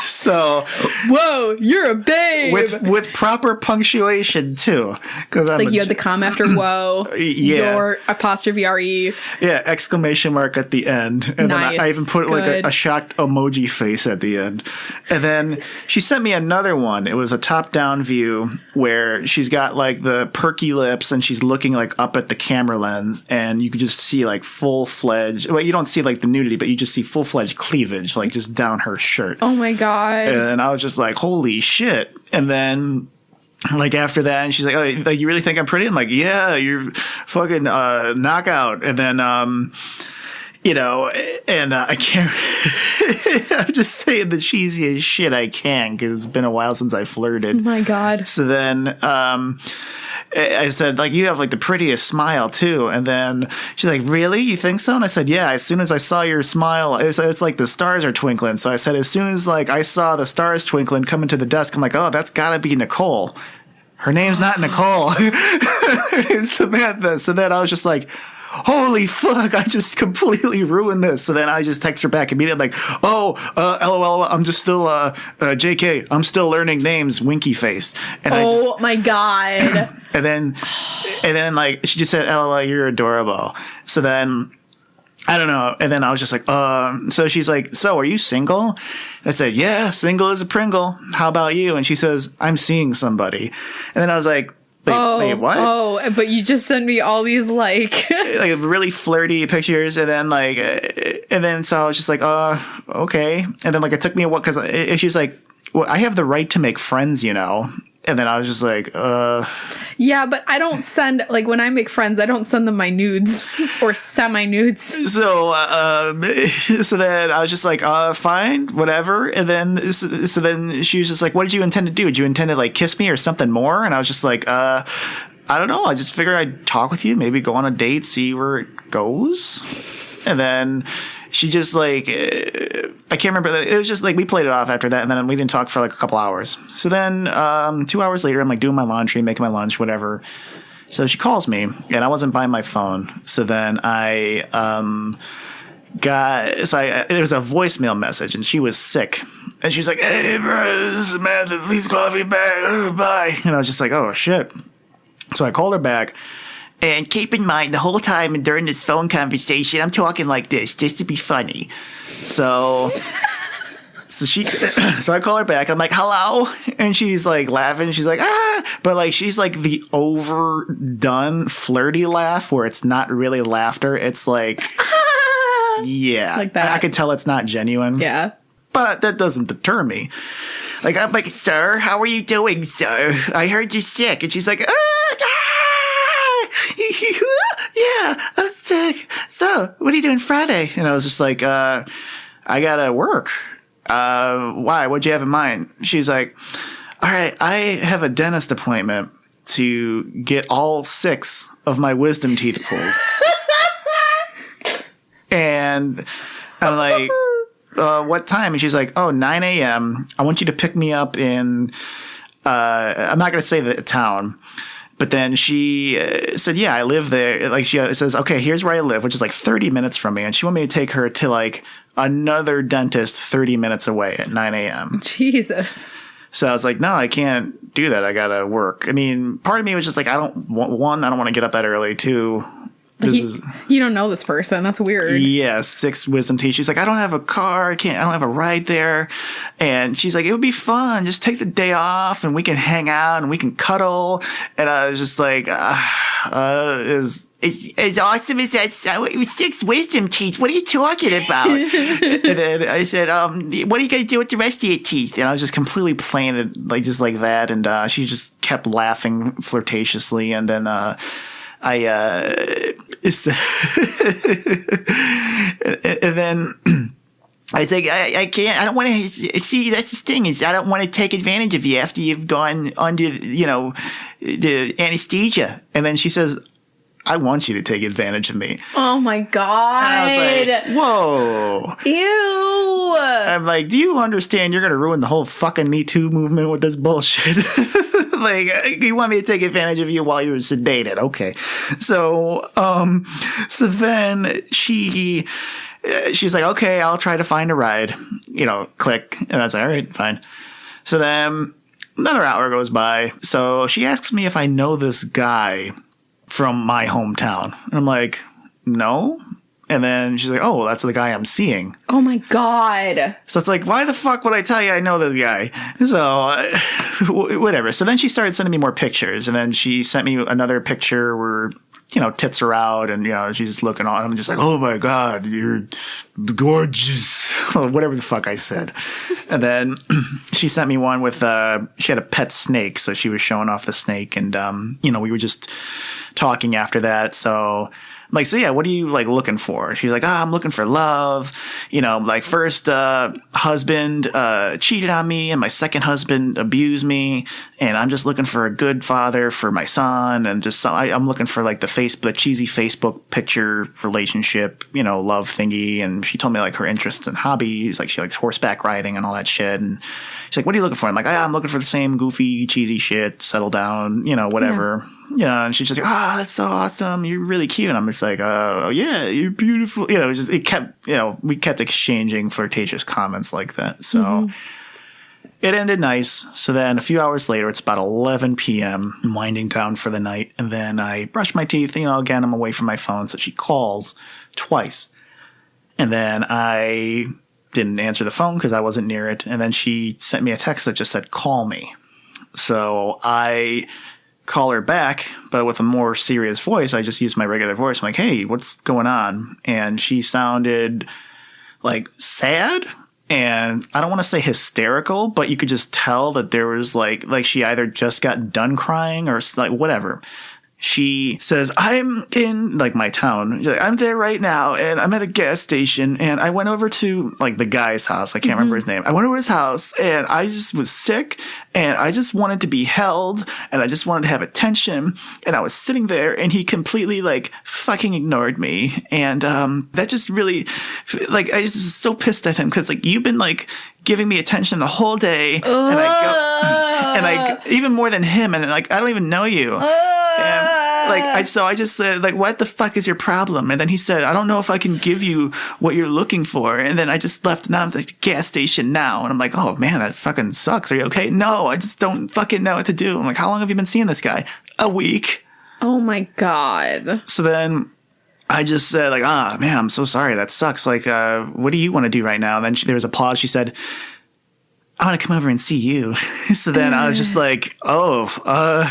So, whoa, you're a babe. With proper punctuation too, because like you had the comma after whoa, yeah, your apostrophe re, yeah, exclamation mark at the end, and nice. then I even put like a shocked emoji face at the end, and then she sent me another one. It was a top-down view where she's got like the perky lips and she's looking like up at the camera lens, and you could just see like full-fledged. Well, you don't see like the nudity, but you just see full-fledged cleavage, like just down her shirt. Oh my god. And I was just like, holy shit. And then, like, after that, and she's like, oh, like, you really think I'm pretty? I'm like, yeah, you're fucking knockout. And then, you know, and I can't, I'm just saying the cheesiest shit I can because it's been a while since I flirted. Oh my God. So then, I said, like, you have, like, the prettiest smile, too. And then she's like, really? You think so? And I said, yeah, as soon as I saw your smile, it's like the stars are twinkling. So I said, as soon as, like, I saw the stars twinkling coming to the desk, I'm like, oh, that's gotta be Nicole. Her name's not Nicole. Her name's Samantha. So then I was just like, holy fuck, I just completely ruined this. So then I just text her back immediately, like, oh, LOL, I'm just still, JK, I'm still learning names, winky face. And my God. and then, like, she just said, LOL, you're adorable. So then, I don't know. And then I was just like, so she's like, so are you single? I said, yeah, single as a Pringle. How about you? And she says, I'm seeing somebody. And then I was like, wait, what? Oh, but you just sent me all these like really flirty pictures, and then so I was just like, okay. And then like it took me a while because she's like, well, I have the right to make friends, you know. And then I was just like, yeah, but I don't send, like, when I make friends, I don't send them my nudes or semi-nudes. So then I was just like, fine, whatever. And then, so then she was just like, what did you intend to do? Did you intend to, like, kiss me or something more? And I was just like, I don't know. I just figured I'd talk with you, maybe go on a date, see where it goes. And then she just like, I can't remember. It was just like, we played it off after that. And then we didn't talk for like a couple hours. So then 2 hours later, I'm like doing my laundry, making my lunch, whatever. So she calls me and I wasn't by my phone. So then there was a voicemail message and she was sick. And she was like, hey, bro, this is Samantha, please call me back. Bye. And I was just like, oh, shit. So I called her back. And keep in mind, the whole time during this phone conversation, I'm talking like this just to be funny. So I call her back. I'm like, hello. And she's like laughing. She's like, ah. But like, she's like the overdone flirty laugh where it's not really laughter. It's like, yeah. Like that. I can tell it's not genuine. Yeah. But that doesn't deter me. Like, I'm like, sir, how are you doing, sir? I heard you're sick. And she's like, yeah, I'm sick. So, what are you doing Friday? And I was just like, I gotta work. Why? What'd you have in mind? She's like, all right, I have a dentist appointment to get all 6 of my wisdom teeth pulled. And I'm like, what time? And she's like, 9 a.m. I want you to pick me up in, I'm not going to say the town. But then she said, yeah, I live there. Like, she says, okay, here's where I live, which is like 30 minutes from me. And she wanted me to take her to like another dentist 30 minutes away at 9 a.m. Jesus. So I was like, no, I can't do that. I got to work. I mean, part of me was just like, I don't want to get up that early. 2, you don't know this person. That's weird. Yeah, 6 wisdom teeth. She's like, I don't have a car. I don't have a ride there. And she's like, it would be fun. Just take the day off and we can hang out and we can cuddle. And I was just like, as awesome as that, 6 wisdom teeth. What are you talking about? And then I said, what are you going to do with the rest of your teeth? And I was just completely playing it like just like that. And she just kept laughing flirtatiously. And then and then I was like, I can't, I don't want to see, that's the thing is I don't want to take advantage of you after you've gone under, you know, the anesthesia. And then she says, I want you to take advantage of me. Oh my God. And I was like, whoa. Ew. I'm like, do you understand you're going to ruin the whole fucking Me Too movement with this bullshit? Like, you want me to take advantage of you while you're sedated? Okay. So then she's like, okay, I'll try to find a ride. Click. And I was like, all right, fine. So then another hour goes by. So she asks me if I know this guy from my hometown. And I'm like, no. And then she's like, oh, well, that's the guy I'm seeing. Oh my God. So it's like, why the fuck would I tell you I know this guy? So whatever. So then she started sending me more pictures. And then she sent me another picture where, tits are out and, she's just looking on. I'm just like, oh my God, you're gorgeous. Or whatever the fuck I said. And then she sent me one with, she had a pet snake. So she was showing off the snake. And, we were just talking after that. So I'm like, so yeah, what are you like looking for? She's like, I'm looking for love. Like first husband cheated on me and my second husband abused me. And I'm just looking for a good father for my son. And just I'm looking for like the cheesy Facebook picture relationship, love thingy. And she told me like her interests and hobbies. Like she likes horseback riding and all that shit. And she's like, what are you looking for? I'm like, I'm looking for the same goofy, cheesy shit. Settle down, whatever. Yeah. And she's just like, that's so awesome. You're really cute. And I'm just like, oh yeah, you're beautiful. It kept, we kept exchanging flirtatious comments like that. So it ended nice. So then a few hours later, it's about 11 p.m. I'm winding down for the night. And then I brush my teeth. Again, I'm away from my phone. So she calls twice. And then I didn't answer the phone because I wasn't near it. And then she sent me a text that just said, call me. So I call her back, but with a more serious voice. I just used my regular voice. I'm like, hey, what's going on? And she sounded like sad. And I don't want to say hysterical, but you could just tell that there was like she either just got done crying or like whatever. She says, I'm in like my town. She's like, I'm there right now and I'm at a gas station and I went over to like the guy's house. I can't remember his name. I went over his house and I just was sick and I just wanted to be held and I just wanted to have attention. And I was sitting there and he completely like fucking ignored me. And that just really like I just was so pissed at him because like you've been like giving me attention the whole day. And I even more than him. And like, I don't even know you. And so I just said, like, what the fuck is your problem? And then he said, I don't know if I can give you what you're looking for. And then I just left now at the gas station now. And I'm like, oh man, that fucking sucks. Are you okay? No, I just don't fucking know what to do. I'm like, how long have you been seeing this guy? A week. Oh my God. So then I just said like, man, I'm so sorry. That sucks. Like, what do you want to do right now? And then there was a pause. She said, I want to come over and see you. So then I was just like, and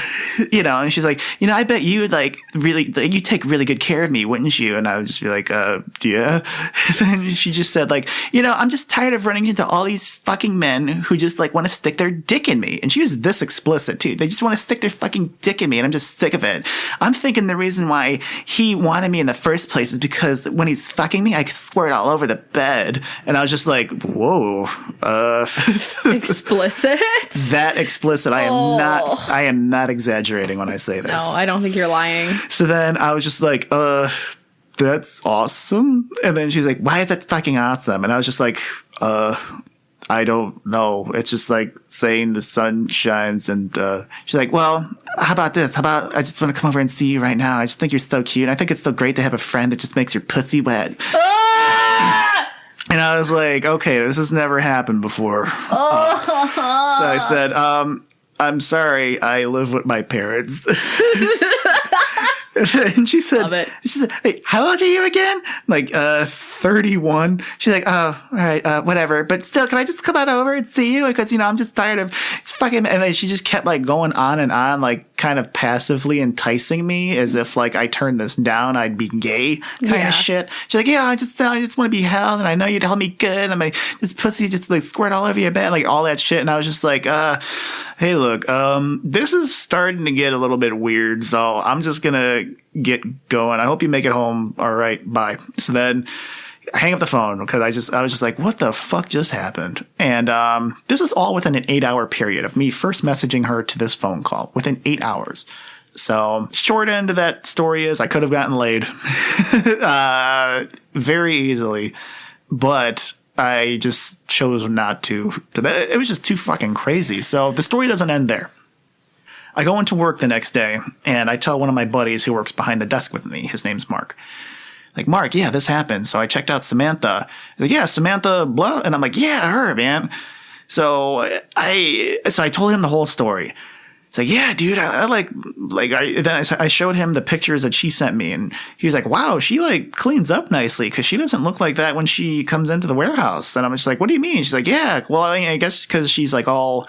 she's like, I bet you would like really, you take really good care of me, wouldn't you? And I would just be like, yeah. And then she just said like, I'm just tired of running into all these fucking men who just like want to stick their dick in me. And she was this explicit too. They just want to stick their fucking dick in me. And I'm just sick of it. I'm thinking the reason why he wanted me in the first place is because when he's fucking me, I squirt all over the bed. And I was just like, whoa, explicit? That explicit. I am not exaggerating when I say this. No, I don't think you're lying. So then I was just like, that's awesome. And then she's like, why is that fucking awesome? And I was just like, I don't know. It's just like saying the sun shines. And she's like, well, how about this? How about I just want to come over and see you right now? I just think you're so cute. I think it's so great to have a friend that just makes your pussy wet. And I was like, okay, this has never happened before. So I said, I'm sorry, I live with my parents. And she said, hey, how old are you again? I'm like, 31. She's like, oh, all right, whatever. But still, can I just come on over and see you? Because, I'm just tired of it's fucking, and then she just kept like going on and on, like kind of passively enticing me as if like I turned this down, I'd be gay kind of shit. She's like, yeah, I just want to be held and I know you'd help me good. I'm like, this pussy just like squirt all over your bed, like all that shit. And I was just like, hey, look, this is starting to get a little bit weird. So I'm just going to get going. I hope you make it home. All right. Bye. So then I hang up the phone because I was just like, what the fuck just happened? And this is all within an 8-hour period of me first messaging her to this phone call within 8 hours. So short end of that story is I could have gotten laid very easily, but I just chose not to. It was just too fucking crazy. So the story doesn't end there. I go into work the next day, and I tell one of my buddies who works behind the desk with me, his name's Mark. Like, Mark, yeah, this happened. So I checked out Samantha. He's like, yeah, Samantha, blah. And I'm like, yeah, her, man. So I told him the whole story. It's like, yeah, dude, I showed him the pictures that she sent me, and he was like, wow, she like cleans up nicely because she doesn't look like that when she comes into the warehouse. And I'm just like, what do you mean? She's like, yeah, well, I guess because she's like all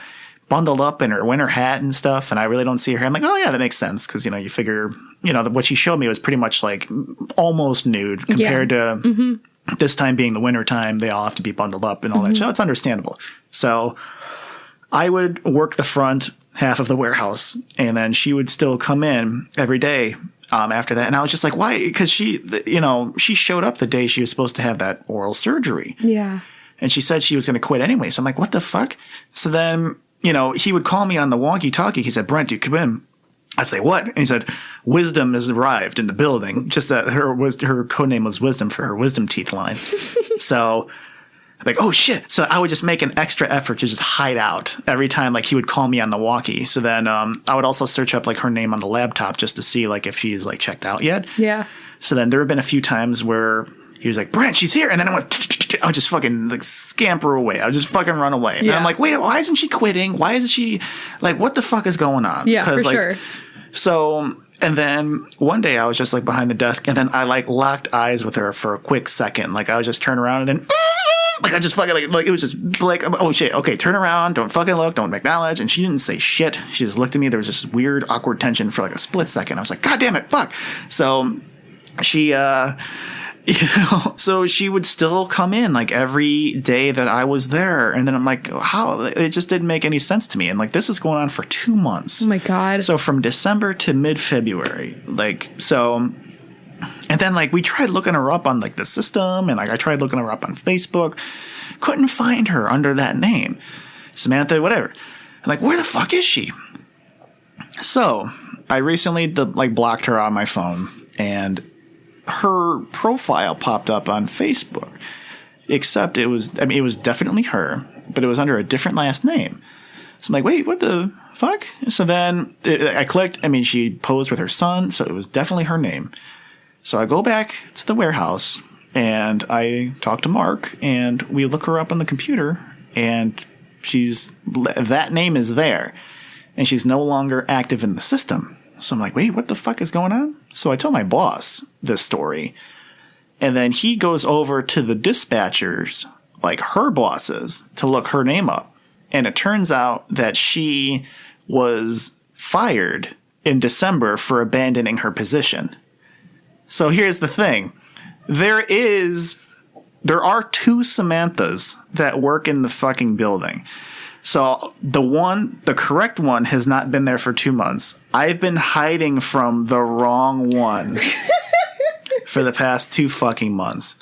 bundled up in her winter hat and stuff, and I really don't see her hair. I'm like, oh yeah, that makes sense because you figure what she showed me was pretty much like almost nude compared to this time being the winter time. They all have to be bundled up and all that. So it's understandable. So I would work the front half of the warehouse, and then she would still come in every day after that. And I was just like, why? Because she showed up the day she was supposed to have that oral surgery. Yeah. And she said she was going to quit anyway. So I'm like, what the fuck? So then, he would call me on the walkie-talkie. He said, Brent, you come in. I'd say, what? And he said, Wisdom has arrived in the building. Just that her code name was Wisdom for her wisdom teeth line. So I'm like, oh shit. So I would just make an extra effort to just hide out every time like he would call me on the walkie. So then I would also search up like her name on the laptop just to see like if she's like checked out yet. Yeah. So then there have been a few times where he was like, Brent, she's here. And then I would just fucking like scamper away. I would just fucking run away. And I'm like, wait, why isn't she quitting? Why isn't she like, what the fuck is going on? Yeah, for sure. So, and then one day I was just like behind the desk, and then I like locked eyes with her for a quick second. Like I was just turn around and then like I just fucking like it was just like, oh shit, okay, turn around, don't fucking look, don't acknowledge. And she didn't say shit. She just looked at me. There was this weird awkward tension for like a split second. I was like, God damn it, fuck. So she so she would still come in like every day that I was there. And then I'm like, how? It just didn't make any sense to me. And like, this is going on for 2 months. Oh my God. So from December to mid-February, and then like we tried looking her up on like the system, and like I tried looking her up on Facebook, couldn't find her under that name. Samantha, whatever. I'm like, where the fuck is she? So I recently blocked her on my phone, and her profile popped up on Facebook, except it was definitely her, but it was under a different last name. So I'm like, wait, what the fuck? So then I clicked. She posed with her son, so it was definitely her name. So I go back to the warehouse, and I talk to Mark, and we look her up on the computer, and that name is there, and she's no longer active in the system. So I'm like, wait, what the fuck is going on? So I tell my boss this story, and then he goes over to the dispatchers, like her bosses, to look her name up. And it turns out that she was fired in December for abandoning her position. So here's the thing. There are 2 Samanthas that work in the fucking building. So the correct one has not been there for 2 months. I've been hiding from the wrong one for the past 2 fucking months.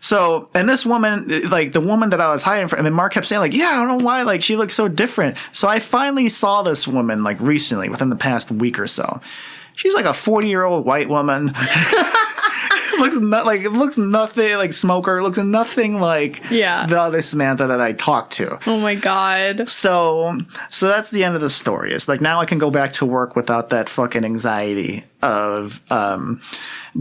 So, and this woman, like the woman that I was hiding from, Mark kept saying like, yeah, I don't know why, like she looks so different. So I finally saw this woman like recently within the past week or so. She's like a 40-year-old white woman. looks nothing like smoker. Looks nothing like the other Samantha that I talked to. Oh my God. So that's the end of the story. It's like now I can go back to work without that fucking anxiety of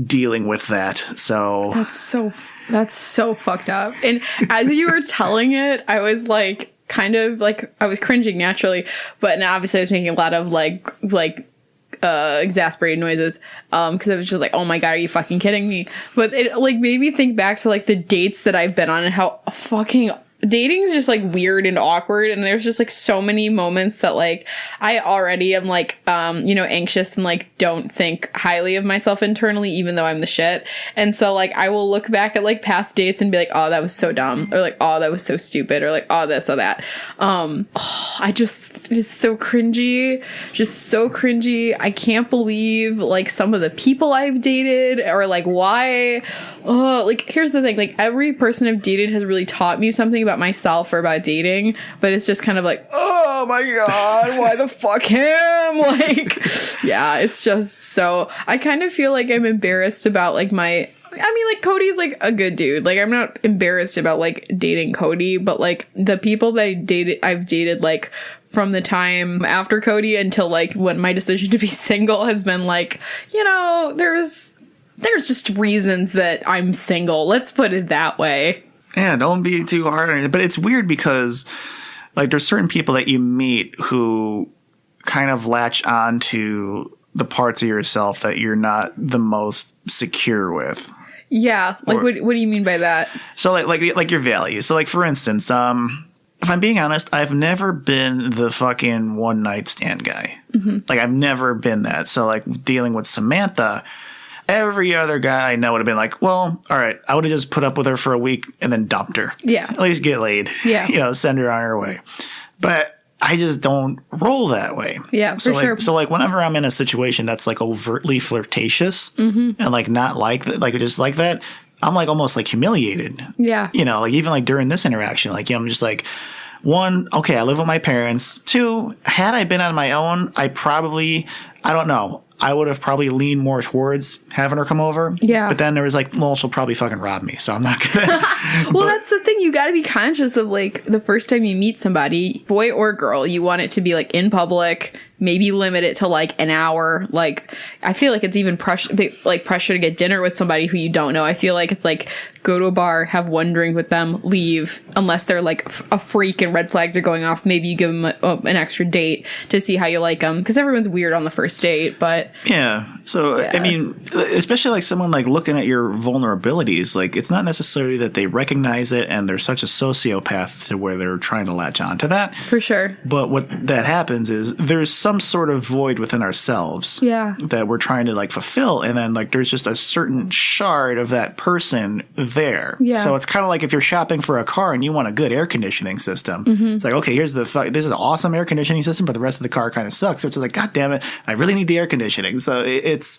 dealing with that. So that's so fucked up. And as you were telling it, I was like kind of like I was cringing naturally, but now obviously I was making a lot of like exasperated noises because I was just like, oh my God, are you fucking kidding me? But it like made me think back to like the dates that I've been on and how fucking dating is just like weird and awkward, and there's just like so many moments that like I already am like anxious and like don't think highly of myself internally, even though I'm the shit. And so like I will look back at like past dates and be like, oh, that was so dumb, or like, oh, that was so stupid, or like, oh, this or that. I just just so cringy. Just so cringy. I can't believe, like, some of the people I've dated, or, like, why. Oh, like, here's the thing. Like, every person I've dated has really taught me something about myself or about dating, but it's just kind of like, oh my God, why the fuck him? Like, yeah, it's just so, I kind of feel like I'm embarrassed about, like, like, Cody's, like, a good dude. Like, I'm not embarrassed about, like, dating Cody, but, like, the people that I've dated, like, from the time after Cody until, like, when my decision to be single has been, like, you know, there's just reasons that I'm single. Let's put it that way. Yeah, don't be too hard on it. But it's weird because, like, there's certain people that you meet who kind of latch on to the parts of yourself that you're not the most secure with. Yeah, like, what do you mean by that? So, like your values. So, like, for instance, if I'm being honest, I've never been the fucking one night stand guy. Mm-hmm. Like, I've never been that. So, like, dealing with Samantha, every other guy I know would have been like, well, all right, I would have just put up with her for a week and then dumped her. Yeah. At least get laid. Yeah. You know, send her on her way. But I just don't roll that way. Yeah, for sure. So, like, whenever I'm in a situation that's, like, overtly flirtatious and, like, not like that, like, just like that, I'm, like, almost, like, humiliated. Yeah. You know, like, even, like, during this interaction, like, you know, I'm just like, one, okay, I live with my parents. Two, had I been on my own, I don't know. I would have probably leaned more towards having her come over. Yeah. But then there was like, well, she'll probably fucking rob me, so I'm not gonna. Well, that's the thing. You got to be conscious of, like, the first time you meet somebody, boy or girl, you want it to be, like, in public. Maybe limit it to, like, an hour. Like, I feel like it's even pressure to get dinner with somebody who you don't know. I feel like it's like, go to a bar, have one drink with them, leave. Unless they're, like, a freak and red flags are going off. Maybe you give them an extra date to see how you like them. Because everyone's weird on the first date, but... Yeah. So, yeah. I mean, especially, like, someone, like, looking at your vulnerabilities, like, it's not necessarily that they recognize it and they're such a sociopath to where they're trying to latch on to that. For sure. But what that happens is there's some sort of void within ourselves that we're trying to, like, fulfill, and then, like, there's just a certain shard of that person there. Yeah. So it's kind of like if you're shopping for a car and you want a good air conditioning system. Mm-hmm. It's like, okay, this is an awesome air conditioning system, but the rest of the car kind of sucks. So it's like, God damn it, I really need the air conditioning. So it's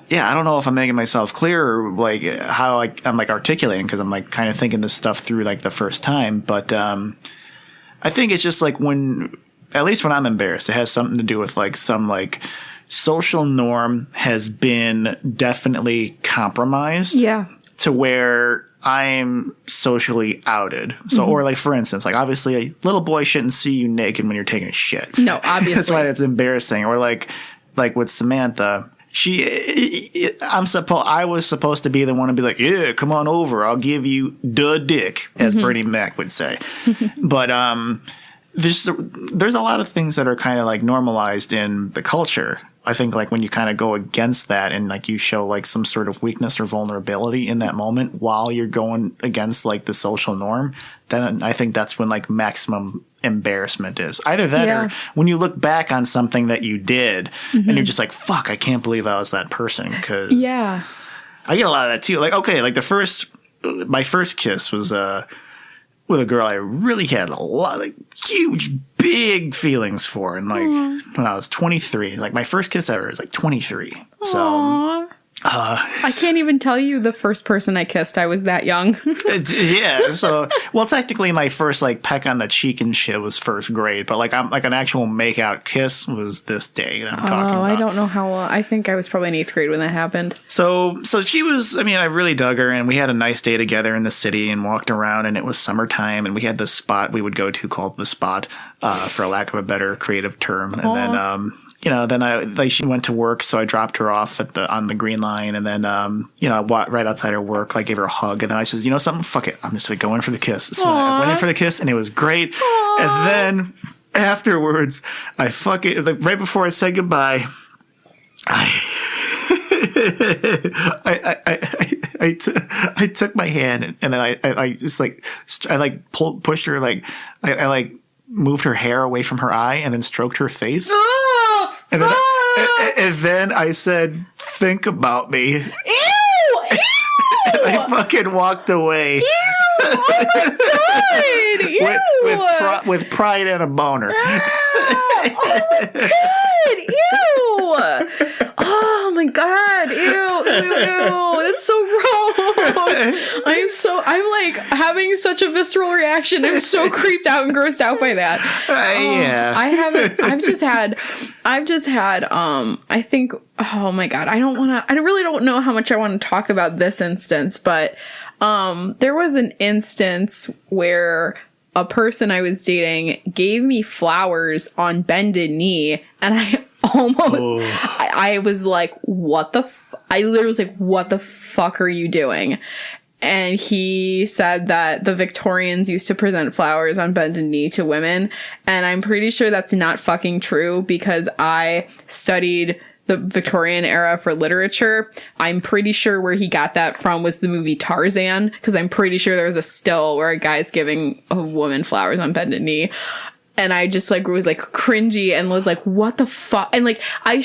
yeah, I don't know if I'm making myself clear or, like, how I'm, like, articulating, because I'm, like, kind of thinking this stuff through, like, the first time. But I think it's just, like, at least when I'm embarrassed, it has something to do with, like, some, like, social norm has been definitely compromised. Yeah. To where I'm socially outed. So, or, like, for instance, like, obviously a little boy shouldn't see you naked when you're taking a shit. No, obviously. That's why it's embarrassing. Or, like with Samantha, I was supposed to be the one to be like, yeah, come on over, I'll give you the dick, as Bernie Mac would say. But there's a lot of things that are kind of, like, normalized in the culture. I think, like, when you kind of go against that and, like, you show, like, some sort of weakness or vulnerability in that moment while you're going against, like, the social norm, then I think that's when, like, maximum embarrassment is. Either that or when you look back on something that you did and you're just like, fuck, I can't believe I was that person. Because I get a lot of that too. Like, okay, like, my first kiss was with a girl I really had a lot, like, huge, big feelings for. And, like, when I was 23, like, my first kiss ever was, like, 23. So, I can't even tell you the first person I kissed. I was that young. Yeah. So, well, technically my first, like, peck on the cheek and shit was first grade, but, like, I'm like an actual make out kiss was this day that I'm talking about. I don't know how long. I think I was probably in 8th grade when that happened. So she was, I mean, I really dug her, and we had a nice day together in the city and walked around, and it was summertime, and we had this spot we would go to called The Spot, for lack of a better creative term. And then, then she went to work, so I dropped her off on the Green Line, and then, I walked right outside her work, like, gave her a hug, and then I said, you know something, fuck it, I'm just gonna go in for the kiss. So I went in for the kiss, and it was great. Aww. And then afterwards, right before I said goodbye, I took my hand, and then I just, like, pushed her, like, I moved her hair away from her eye and then stroked her face. And then I said, think about me. Ew! And I fucking walked away. Ew! Oh my God! Ew! with pride and a boner. Oh my god! Ew! Oh my god! Ew! That's so gross. I'm like having such a visceral reaction. I'm so creeped out and grossed out by that. Yeah. I've just had I think, oh my god, I really don't know how much I want to talk about this instance, but there was an instance where a person I was dating gave me flowers on bended knee, and I almost, I was like, what the I literally was like, what the fuck are you doing? And he said that the Victorians used to present flowers on bended knee to women. And I'm pretty sure that's not fucking true, because I studied the Victorian era for literature. I'm pretty sure where he got that from was the movie Tarzan, because I'm pretty sure there was a still where a guy's giving a woman flowers on bended knee. And I just like was like cringy and was like, what the fuck? And like, I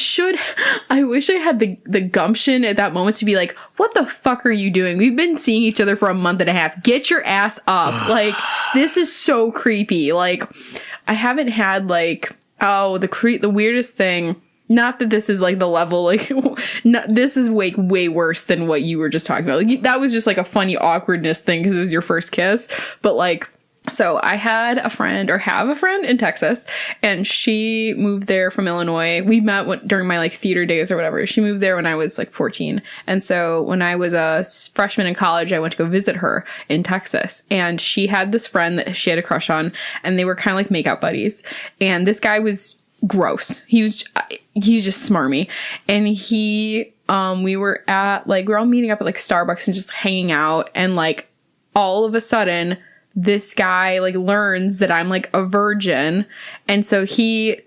wish I had the gumption at that moment to be like, what the fuck are you doing? We've been seeing each other for a month and a half. Get your ass up. Like, this is so creepy. Like, I haven't had like, the weirdest thing. Not that this is like the level, like, this is way worse than what you were just talking about. Like, that was just like a funny awkwardness thing because it was your first kiss. But like, so I have a friend in Texas, and she moved there from Illinois. We met during my like theater days or whatever. She moved there when I was like 14. And so when I was a freshman in college, I went to go visit her in Texas, and she had this friend that she had a crush on, and they were kind of like makeout buddies. And this guy was gross. He's just smarmy. And we were all meeting up at like Starbucks and just hanging out. And like all of a sudden, this guy like learns that I'm like a virgin. And so he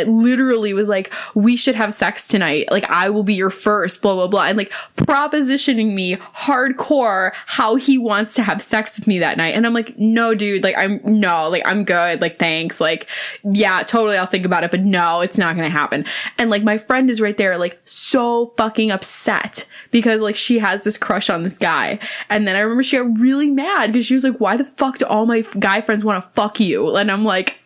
literally was like, we should have sex tonight. Like, I will be your first, blah, blah, blah. And like propositioning me hardcore how he wants to have sex with me that night. And I'm like, no, dude, like, I'm good. Like, thanks. Like, yeah, totally. I'll think about it, but no, it's not going to happen. And like, my friend is right there, like so fucking upset because like she has this crush on this guy. And then I remember she got really mad because she was like, why the fuck do all my guy friends want to fuck you? And I'm like,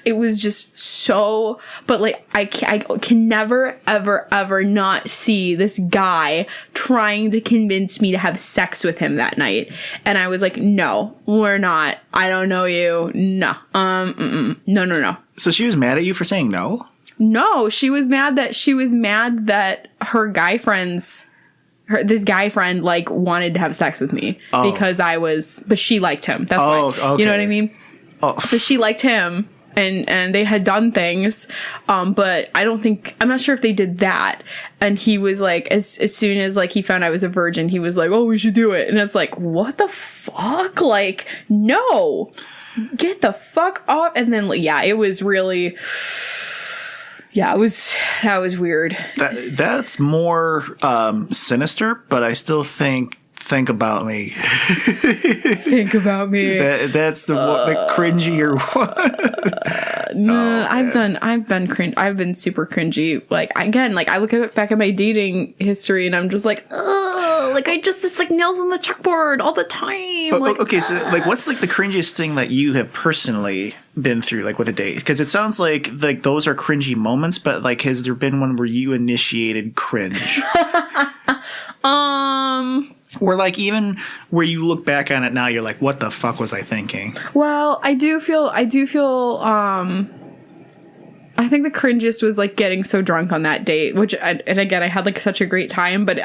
it was just so, but like I can never ever not see this guy trying to convince me to have sex with him that night. And I was like, no, we're not. I don't know you. No. No. So she was mad at you for saying no? No, she was mad that her guy friends, this guy friend like wanted to have sex with me because but she liked him. That's why. Okay. You know what I mean? Oh. So she liked him, and they had done things, but I'm not sure if they did that. And he was like, as soon as like he found I was a virgin, he was like, oh, we should do it. And it's like, what the fuck? Like, no, get the fuck off. And then yeah, it was really. Yeah, that was weird. That's more sinister, but I still think about me. Think about me. That's the cringier one. No, I've been cringe. I've been super cringy. Like, again, like I look back at my dating history and I'm just like, oh, like it's like nails on the chalkboard all the time. Like, okay, so like, what's like the cringiest thing that you have personally been through, like with a date? Because it sounds like those are cringy moments, but like, has there been one where you initiated cringe? Or like even where you look back on it now, you're like, what the fuck was I thinking? Well, I do feel I think the cringiest was like getting so drunk on that date, which and again, I had like such a great time, but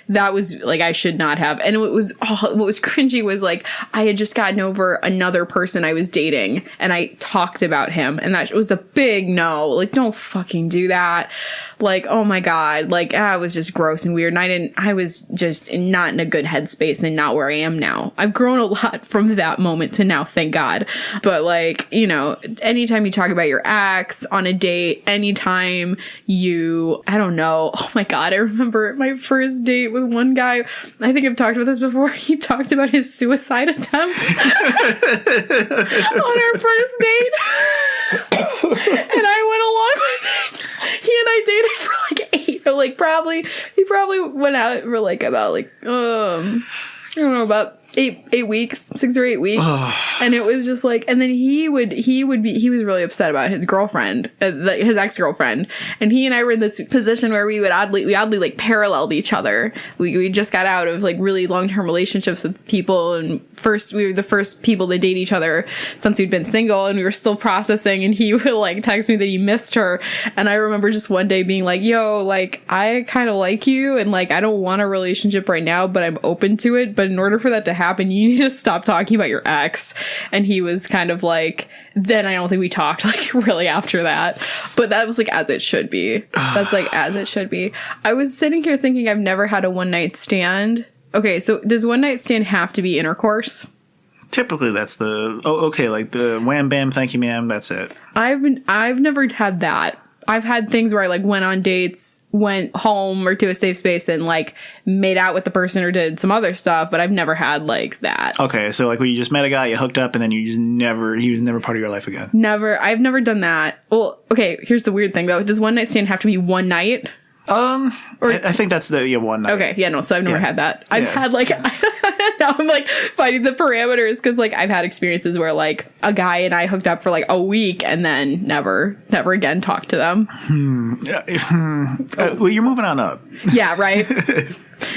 that was like, I should not have. And what was cringy was like, I had just gotten over another person I was dating and I talked about him, and that was a big no. Like, don't fucking do that. Like, oh my God. Like, it was just gross and weird. And I was just not in a good headspace and not where I am now. I've grown a lot from that moment to now, thank God. But like, you know, anytime you talk about your ex on a date, anytime I don't know. Oh my God. I remember my first date with one guy. I think I've talked about this before. He talked about his suicide attempt on our first date. And I went along with it. He and I dated for like 8, or like he probably went out for like about like, I don't know, about 8 weeks, 6 or 8 weeks. And it was just like, and then he was really upset about his girlfriend, his ex-girlfriend. And he and I were in this position where we oddly like paralleled each other. We just got out of like really long-term relationships with people, and we were the first people to date each other since we'd been single, and we were still processing, and he would like text me that he missed her. And I remember just one day being like, yo, like, I kind of like you, and like, I don't want a relationship right now, but I'm open to it. But in order for that to happen, you need to stop talking about your ex. And he was kind of like, then I don't think we talked like really after that. But that was like as it should be. That's like as it should be. I was sitting here thinking I've never had a one night stand. Okay, so does one night stand have to be intercourse? Typically, that's like the wham bam, thank you ma'am, that's it. I've never had that. I've had things where I like went on dates, went home or to a safe space and like made out with the person or did some other stuff, but I've never had like that. Okay, so like when you just met a guy, you hooked up, and then he was never part of your life again. Never. I've never done that. Well, okay, here's the weird thing though. Does one night stand have to be one night? I think that's the one night. Okay, yeah, no, so I've never had that. I've had like now I'm like finding the parameters because like I've had experiences where like a guy and I hooked up for like a week and then never again talked to them. Well, you're moving on up. Yeah, right.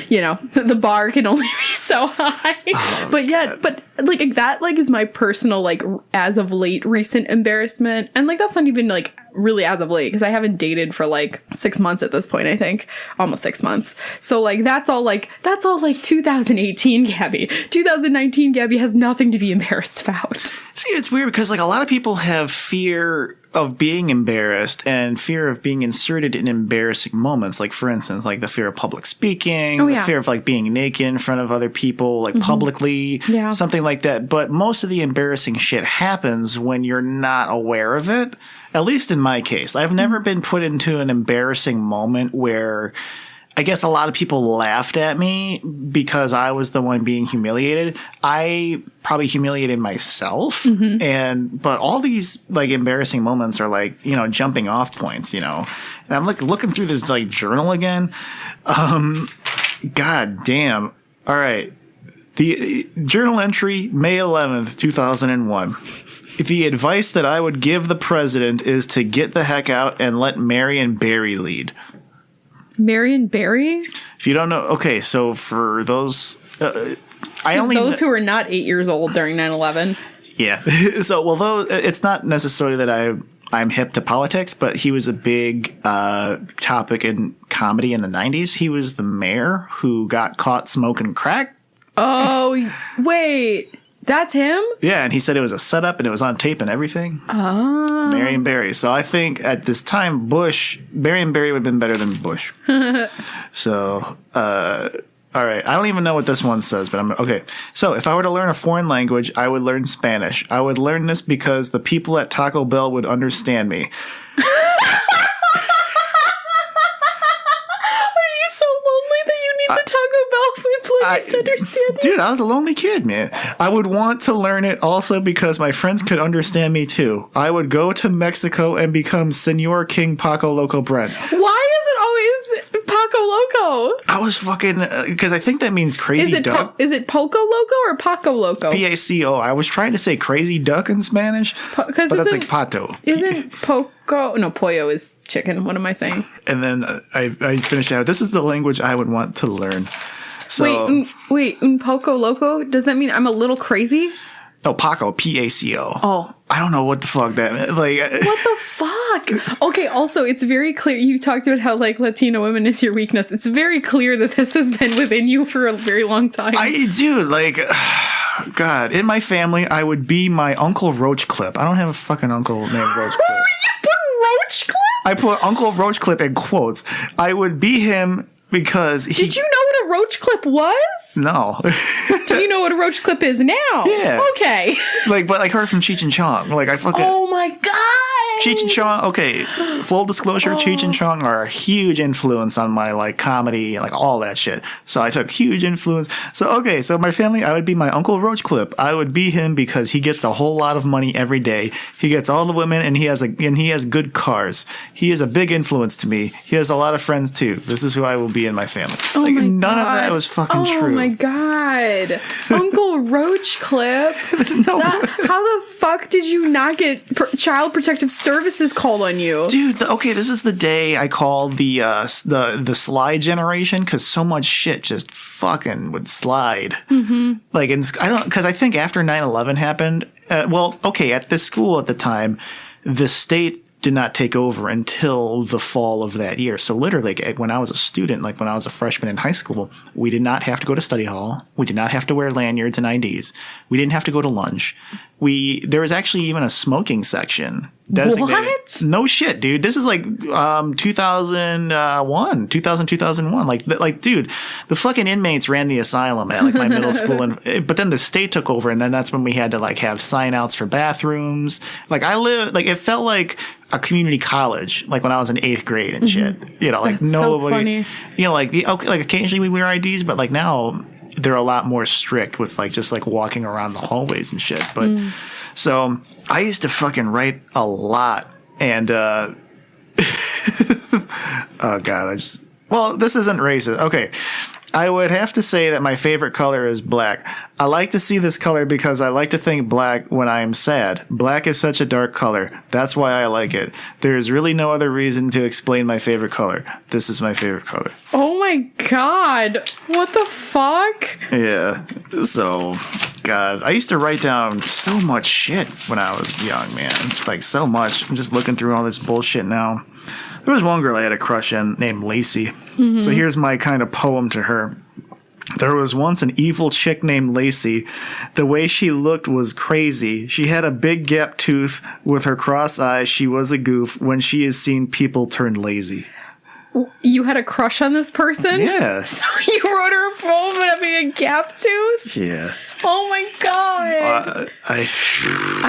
You know, the bar can only be so high. But like that like is my personal like as of late recent embarrassment, and like that's not even like really as of late because I haven't dated for like 6 months at this point. I think almost 6 months. So like that's all like 2018 Gabby. 2019 Gabby has nothing to be embarrassed about. See, it's weird because like a lot of people have fear of being embarrassed and fear of being inserted in embarrassing moments. Like, for instance, like the fear of public speaking, the fear of like being naked in front of other people, like publicly, something like that. But most of the embarrassing shit happens when you're not aware of it. At least in my case, I've never been put into an embarrassing moment where I guess a lot of people laughed at me because I was the one being humiliated. I probably humiliated myself. But all these like embarrassing moments are like, you know, jumping off points, you know. And I'm like looking through this like journal again. God damn. All right. The journal entry, May 11th, 2001. The advice that I would give the president is to get the heck out and let Marion Barry lead. Marion Barry? If you don't know, okay, so for those, those who are not 8 years old during 9/11. Yeah. So, although it's not necessarily that I'm hip to politics, but he was a big topic in comedy in the 90s. He was the mayor who got caught smoking crack. Oh, wait. That's him? Yeah, and he said it was a setup and it was on tape and everything. Oh. Marion Barry. So I think at this time, Marion Barry would have been better than Bush. So, all right. I don't even know what this one says, but okay. So if I were to learn a foreign language, I would learn Spanish. I would learn this because the people at Taco Bell would understand me. The Taco Bell employees to understand. Dude, I was a lonely kid, man. I would want to learn it also because my friends could understand me too. I would go to Mexico and become Senor King Paco Loco Brent. Why is it always Paco Loco? I was fucking because I think that means crazy duck. Is it Poco Loco or Paco Loco? Paco. I was trying to say crazy duck in Spanish, but that's like pato. Isn't Poco? No, pollo is chicken. What am I saying? And then I finished out. This is the language I would want to learn. So, wait, un poco loco? Does that mean I'm a little crazy? No, Paco, Paco. Oh. I don't know what the fuck that meant. Like, what the fuck? Okay, also, it's very clear. You talked about how, like, Latino women is your weakness. It's very clear that this has been within you for a very long time. I do. Like, God, in my family, I would be my Uncle Roachclip. I don't have a fucking uncle named Roachclip. You put Roachclip? I put Uncle Roachclip in quotes. I would be him because he... Did you know what a roach clip was? No. Do you know what a roach clip is now? Yeah. Okay. But I heard it from Cheech and Chong. Like, I fucking... Oh my god! Cheech and Chong. Okay, full disclosure, Cheech and Chong are a huge influence on my like comedy, like all that shit. So I took huge influence. So my family, I would be my Uncle Roachcliffe. I would be him because he gets a whole lot of money every day. He gets all the women, and he has good cars. He is a big influence to me. He has a lot of friends too. This is who I will be in my family. Oh like my none God. of that was fucking true. Oh my God, Uncle Roachcliffe. No. How the fuck did you not get Child Protective Services called on you, dude? This is the day I called the slide generation because so much shit just fucking would slide. Mm-hmm. Like, because I think after 9/11 happened. At this school at the time, the state did not take over until the fall of that year. So literally, when I was a student, like when I was a freshman in high school, we did not have to go to study hall. We did not have to wear lanyards and IDs. We didn't have to go to lunch. There was actually even a smoking section designated. What? No shit, dude. This is like 2001. Like, dude, the fucking inmates ran the asylum at like my middle school, but then the state took over, and then that's when we had to like have sign outs for bathrooms. Like it felt like a community college, like when I was in 8th grade and shit. You know, like That's nobody. So funny. You know, like occasionally we wear IDs, but like now they're a lot more strict with like just like walking around the hallways and shit. But so I used to fucking write a lot, and oh God, this isn't racist. Okay. I would have to say that my favorite color is black. I like to see this color because I like to think black when I am sad. Black is such a dark color. That's why I like it. There is really no other reason to explain my favorite color. This is my favorite color. Oh my God. What the fuck? Yeah. So, God, I used to write down so much shit when I was young, man. Like, so much. I'm just looking through all this bullshit now. There was one girl I had a crush on named Lacey. Mm-hmm. So here's my kind of poem to her. There was once an evil chick named Lacey. The way she looked was crazy. She had a big gap tooth with her cross eyes. She was a goof. When she has seen people turn lazy. You had a crush on this person? Yeah. So you wrote her a poem about having a gap tooth? Yeah. Oh my God. I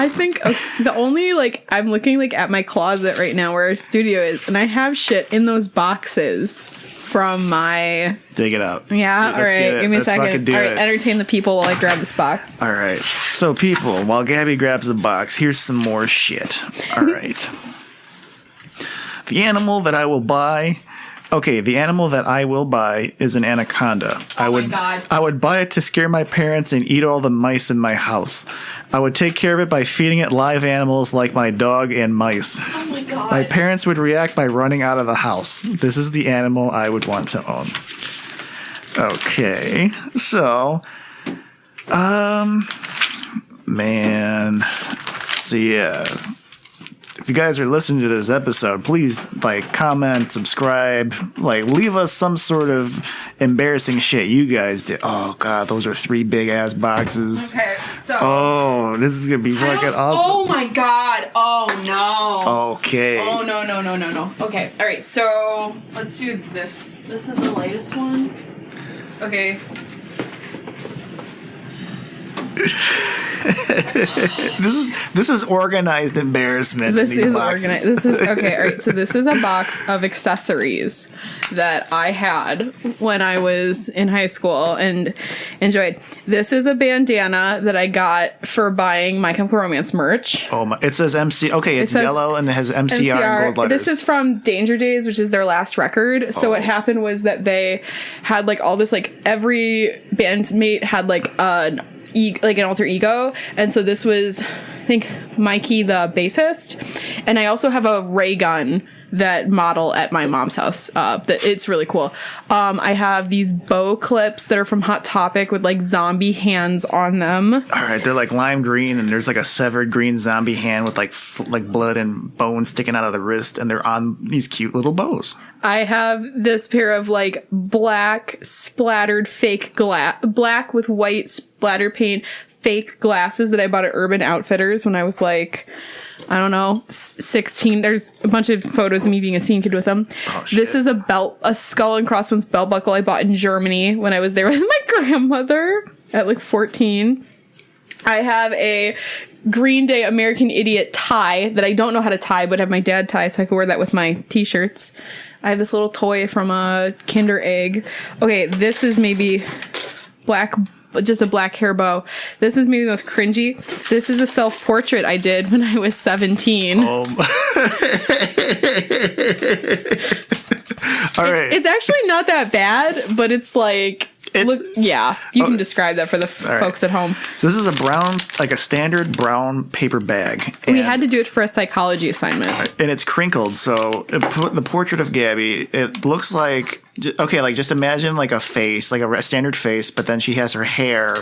think the only, like, I'm looking, like, at my closet right now where our studio is, and I have shit in those boxes from my... Dig it out. Yeah? All right. Give me a second. All right. Entertain the people while I grab this box. All right. So, people, while Gabby grabs the box, here's some more shit. All right. The animal that I will buy... Okay, the animal that I will buy is an anaconda. Oh my God. I would buy it to scare my parents and eat all the mice in my house. I would take care of it by feeding it live animals like my dog and mice. Oh my God. My parents would react by running out of the house. This is the animal I would want to own. Okay, so, man, so yeah. If you guys are listening to this episode, please, like, comment, subscribe, like, leave us some sort of embarrassing shit you guys did. Oh, God, those are 3 big-ass boxes. Okay, so... Oh, this is gonna be fucking awesome. Oh, my God. Oh, no. Okay. Oh, no. Okay, all right, so let's do this. This is the latest one. Okay. This is organized embarrassment. This is organized. This is okay. All right. So this is a box of accessories that I had when I was in high school and enjoyed. This is a bandana that I got for buying My Chemical Romance merch. Oh my! It says MC. Okay, it's yellow and it has MCR in gold letters. This is from Danger Days, which is their last record. So what happened was that they had like all this, like every bandmate had like an alter ego, and so this was, I think, Mikey the bassist, and I also have a ray gun that model at my mom's house. That it's really cool. I have these bow clips that are from Hot Topic with like zombie hands on them. All right, they're like lime green, and there's like a severed green zombie hand with like blood and bones sticking out of the wrist, and they're on these cute little bows. I have this pair of like black splattered black with white splatter paint fake glasses that I bought at Urban Outfitters when I was like, I don't know, 16. There's a bunch of photos of me being a scene kid with them. Oh, shit. This is a Skull and Crossbones belt buckle I bought in Germany when I was there with my grandmother at like 14. I have a Green Day American Idiot tie that I don't know how to tie, but have my dad tie so I can wear that with my t-shirts. I have this little toy from a Kinder Egg. Okay, this is maybe just a black hair bow. This is maybe the most cringy. This is a self-portrait I did when I was 17. All right. It's actually not that bad, but it's like... you can describe that for the folks at home. So this is a standard brown paper bag. We had to do it for a psychology assignment. And it's crinkled, so the portrait of Gabi, it looks like, just imagine like a face, like a standard face, but then she has her hair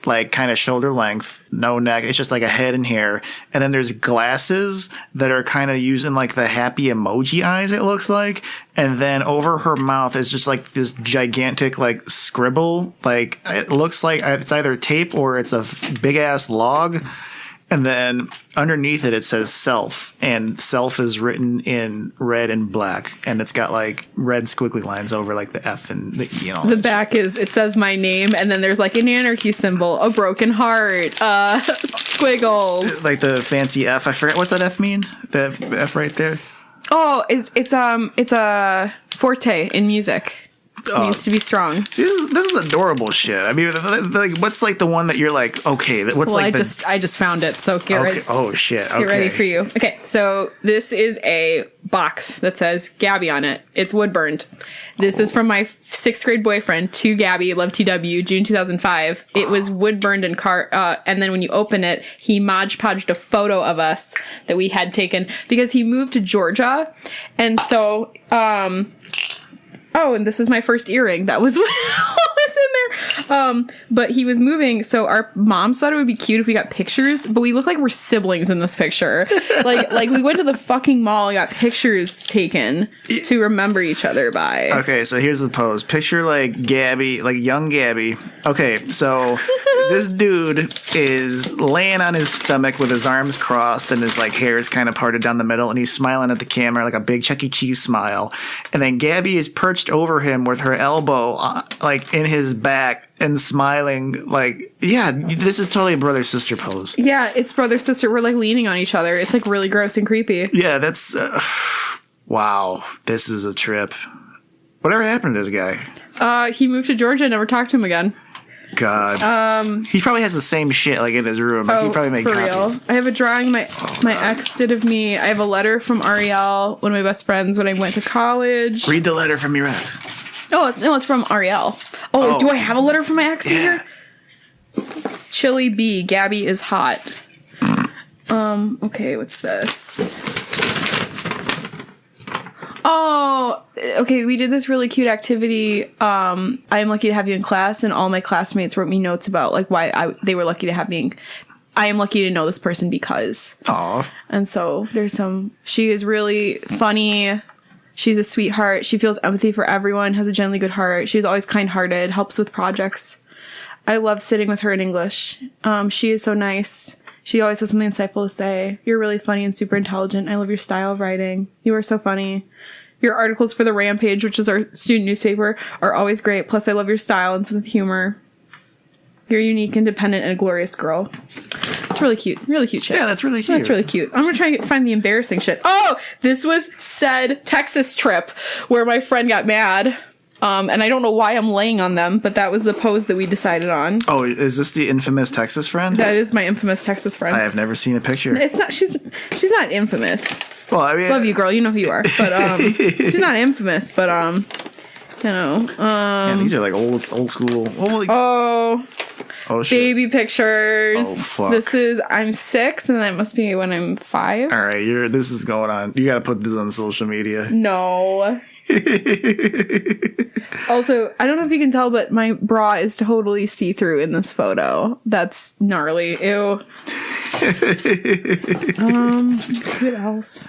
like kind of shoulder length, no neck. It's just like a head and hair. And then there's glasses that are kind of using like the happy emoji eyes, it looks like. And then over her mouth is just like this gigantic like scribble. Like it looks like it's either tape or it's a big ass log. And then underneath it says self, and self is written in red and black, and it's got like red squiggly lines over like the F and the E and all. The back it says my name, and then there's like an anarchy symbol, a broken heart, squiggles. Like the fancy F. I forget, what's that F mean? The F right there. Oh, it's a forte in music. It needs to be strong. See, this is adorable shit. I mean, like, what's like the one that you're like, okay, what's like? I just found it. So get ready. Oh shit. Okay. Get ready for you. Okay, so this is a box that says Gabi on it. It's wood burned. This is from my 6th grade boyfriend to Gabi, love TW, June 2005. It was wood burned and and then when you open it, he Mod Podged a photo of us that we had taken because he moved to Georgia, and so and this is my first earring. That was what was in there. But he was moving, so our moms thought it would be cute if we got pictures, but we look like we're siblings in this picture. like we went to the fucking mall and got pictures taken to remember each other by. Okay, so here's the pose. Picture like Gabi, like young Gabi. Okay, so this dude is laying on his stomach with his arms crossed and his like hair is kind of parted down the middle, and he's smiling at the camera like a big Chuck E. Cheese smile. And then Gabi is perched over him with her elbow like in his back and smiling like, yeah, this is totally a brother-sister pose. Yeah, it's brother-sister. We're like leaning on each other. It's like really gross and creepy. Yeah, that's wow, this is a trip. Whatever happened to this guy? He moved to Georgia and never talked to him again. God. He probably has the same shit like in his room. Like, he probably made for copies. Real. I have a drawing my ex did of me. I have a letter from Ariel, one of my best friends, when I went to college. Read the letter from your ex. It's from Ariel. Oh, do I have a letter from my ex here? Chili B, Gabi is hot. Okay, what's this? Oh, okay, we did this really cute activity. I am lucky to have you in class, and all my classmates wrote me notes about like why they were lucky to have me. I am lucky to know this person because. Aww. And so she is really funny. She's a sweetheart. She feels empathy for everyone, has a genuinely good heart. She's always kind-hearted, helps with projects. I love sitting with her in English. She is so nice. She always has something insightful to say. You're really funny and super intelligent. I love your style of writing. You are so funny. Your articles for The Rampage, which is our student newspaper, are always great. Plus, I love your style and sense of humor. You're a unique, independent, and a glorious girl. It's really cute. Really cute shit. Yeah, that's really cute. That's really cute. I'm going to try and find the embarrassing shit. Oh, this was said Texas trip where my friend got mad. And I don't know why I'm laying on them, but that was the pose that we decided on. Oh, is this the infamous Texas friend? That is my infamous Texas friend. I have never seen a picture. It's not. She's not infamous. Well, I mean, love you, girl. You know who you are. But she's not infamous. But you know. Yeah, these are like old school. Oh shit. Baby pictures. Oh fuck. This is I'm 6, and that must be when I'm 5. All right, this is going on. You got to put this on social media. No. Also, I don't know if you can tell, but my bra is totally see-through in this photo. That's gnarly. Ew. What else?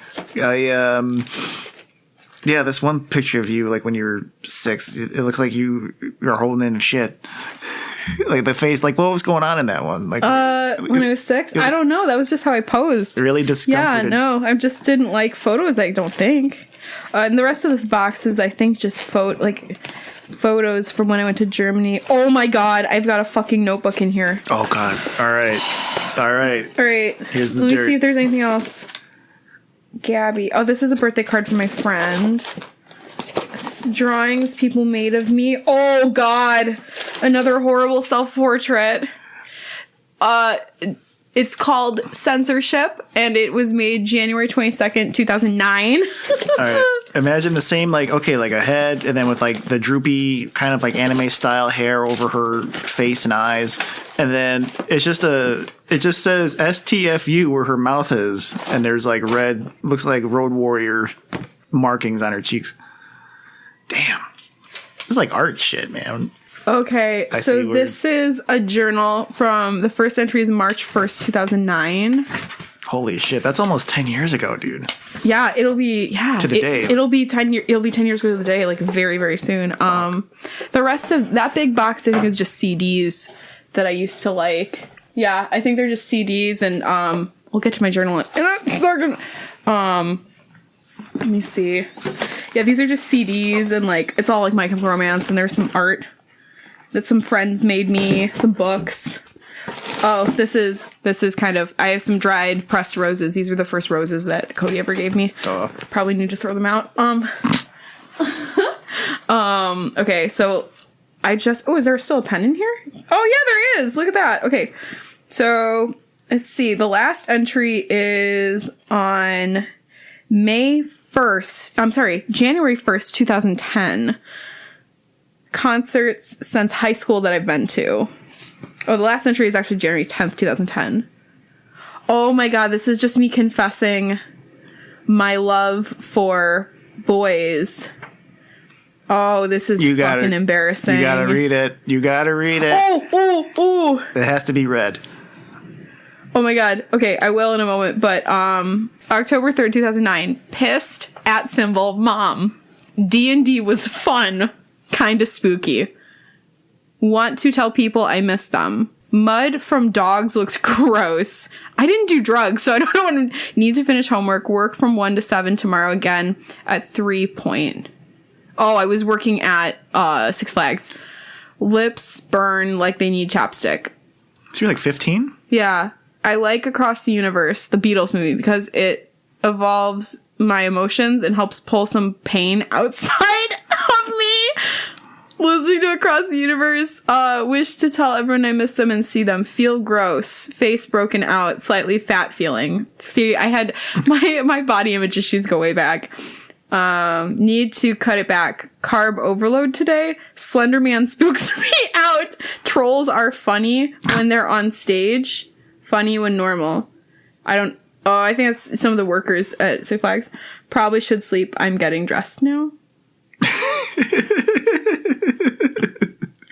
Yeah, this one picture of you, like when you were 6, it looks like you're holding in shit. Like the face, like what was going on in that one? Like when I was 6, I don't know. That was just how I posed. Really discomforted. Yeah, no, I just didn't like photos. I don't think. And the rest of this box is, I think, just photos from when I went to Germany. Oh my god, I've got a fucking notebook in here. Oh god. All right. Here's the Let dirt. me see if there's anything else. Gabby. Oh, this is a birthday card from my friend. Drawings people made of me. Oh god, another horrible self-portrait. It's called Censorship, and it was made January 22nd, 2009. All right. Imagine the same, like a head, and then with like the droopy kind of like anime style hair over her face and eyes, and then it just says STFU where her mouth is, and there's like red, looks like Road Warrior markings on her cheeks. Damn, it's like art shit, man. Okay, so this is a journal from the first entry is March 1st, 2009. Holy shit, that's almost 10 years ago, dude. Yeah, it'll be to the day. It'll be 10 years ago to the day, like very, very soon. The rest of that big box I think is just CDs that I used to like. Yeah, I think they're just CDs, and we'll get to my journal in a second. Let me see. Yeah, these are just CDs, and like it's all like My Chemical Romance, and there's some art that some friends made me, some books. Oh, this is kind of, I have some dried pressed roses. These were the first roses that Cody ever gave me. Probably need to throw them out. Okay, so is there still a pen in here? Oh yeah, there is. Look at that. Okay. So let's see. The last entry is on January 1st, 2010. Concerts since high school that I've been to. Oh, the last entry is actually January 10th, 2010. Oh my god, this is just me confessing my love for boys. Oh, this is fucking embarrassing. You gotta read it. Oh. It has to be read. Oh my god. Okay, I will in a moment, but October 3rd, 2009. Pissed at symbol mom. D&D was fun. Kinda spooky. Want to tell people I miss them. Mud from dogs looks gross. I didn't do drugs, so I don't know what I need to finish homework. Work from 1 to 7 tomorrow again at 3 point. Oh, I was working at Six Flags. Lips burn like they need chapstick. So you're like 15? Yeah. I like Across the Universe, the Beatles movie, because it evolves my emotions and helps pull some pain outside of me. Listening to Across the Universe, wish to tell everyone I miss them and see them. Feel gross. Face broken out. Slightly fat feeling. See, I had my body image issues go way back. Need to cut it back. Carb overload today. Slender Man spooks me out. Trolls are funny when they're on stage. Funny when normal. I think that's some of the workers at Six Flags. Probably should sleep. I'm getting dressed now.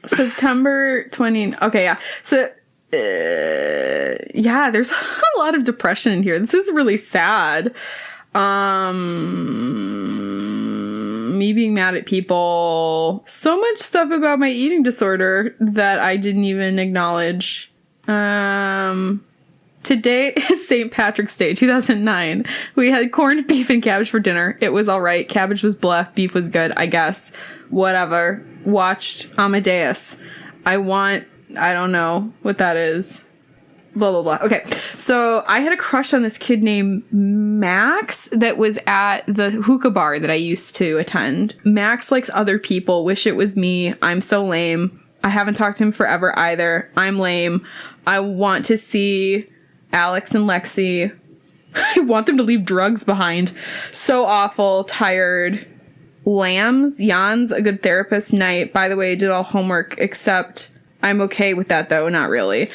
September 20. Okay, yeah. So, yeah, there's a lot of depression in here. This is really sad. Me being mad at people. So much stuff about my eating disorder that I didn't even acknowledge. Today is St. Patrick's Day, 2009. We had corned beef and cabbage for dinner. It was all right. Cabbage was blah. Beef was good, I guess. Whatever. Watched Amadeus. I don't know what that is. Blah, blah, blah. Okay. So I had a crush on this kid named Max that was at the hookah bar that I used to attend. Max likes other people. Wish it was me. I'm so lame. I haven't talked to him forever either. I'm lame. I want to see Alex and Lexi. I want them to leave drugs behind. So awful. Tired. Lambs. Jan's a good therapist. Night. By the way, I did all homework except I'm okay with that though. Not really.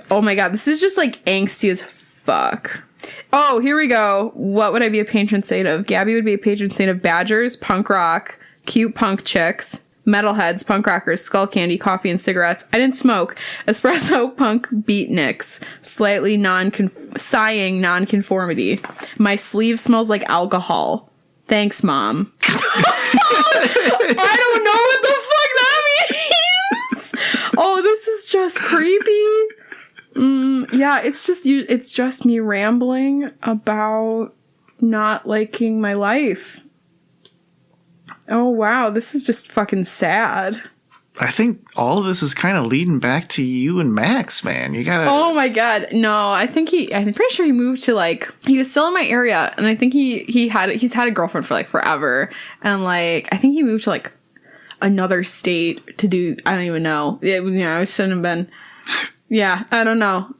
Oh my god, this is just like angsty as fuck. Oh, here we go. What would I be a patron saint of? Gabby would be a patron saint of badgers, punk rock, cute punk chicks, metalheads, punk rockers, skull candy, coffee, and cigarettes. I didn't smoke. Espresso, punk, beatniks. Slightly sighing nonconformity. My sleeve smells like alcohol. Thanks, Mom. I don't know what the fuck that means. Oh, this is just creepy. Yeah, it's just me rambling about not liking my life. Oh, wow. This is just fucking sad. I think all of this is kind of leading back to you and Max, man. You gotta. Oh my god, no! I'm pretty sure he moved to like he was still in my area, and I think he's had a girlfriend for like forever, and like I think he moved to like another state to do. I don't even know. I shouldn't have been. Yeah, I don't know.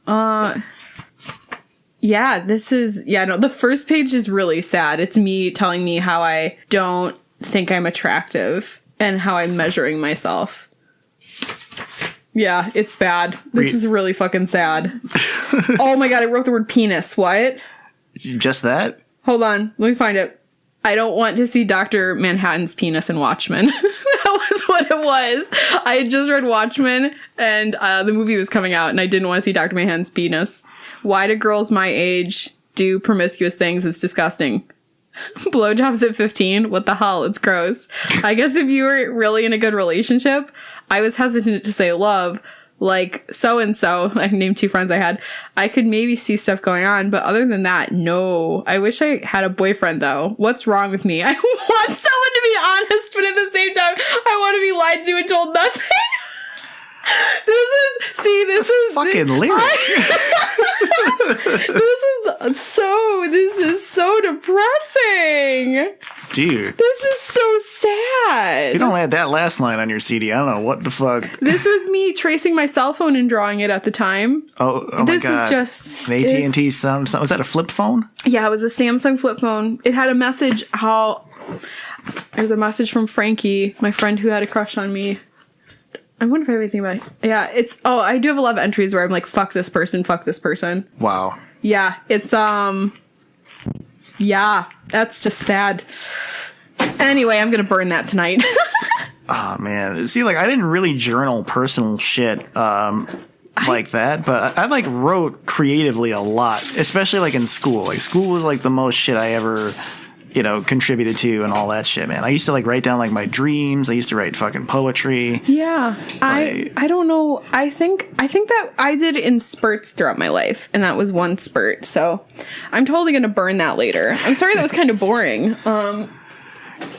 Yeah, the first page is really sad. It's me telling me how I don't think I'm attractive and how I'm measuring myself. Yeah, it's bad. This is really fucking sad. Oh my god, I wrote the word penis. What? Just that? Hold on, let me find it. I don't want to see Dr. Manhattan's penis in Watchmen. That was what it was. I had just read Watchmen, and the movie was coming out, and I didn't want to see Dr. Manhattan's penis. Why do girls my age do promiscuous things? It's disgusting. Blowjobs at 15? What the hell? It's gross. I guess if you were really in a good relationship, I was hesitant to say love, like so-and-so, I named 2 friends I had, I could maybe see stuff going on, but other than that, no. I wish I had a boyfriend, though. What's wrong with me? I want someone to be honest, but at the same time, I want to be lied to and told nothing. This is fucking lyric. This is so depressing. Dude. This is so sad. You don't have that last line on your CD. I don't know what the fuck. This was me tracing my cell phone and drawing it at the time. Oh my god. This is just an AT&T some was that a flip phone? Yeah, it was a Samsung flip phone. It had a message it was a message from Frankie, my friend who had a crush on me. I wonder if I have anything about it. Yeah, I do have a lot of entries where I'm like, fuck this person, fuck this person. Wow. Yeah, it's, yeah, that's just sad. Anyway, I'm gonna burn that tonight. Oh, man. See, like, I didn't really journal personal shit, like that, but I like wrote creatively a lot, especially like in school. Like, school was like the most shit I ever, contributed to and all that shit, man. I used to like write down like my dreams. I used to write fucking poetry. Yeah. I don't know. I think that I did in spurts throughout my life, and that was one spurt. So I'm totally going to burn that later. I'm sorry that was kind of boring.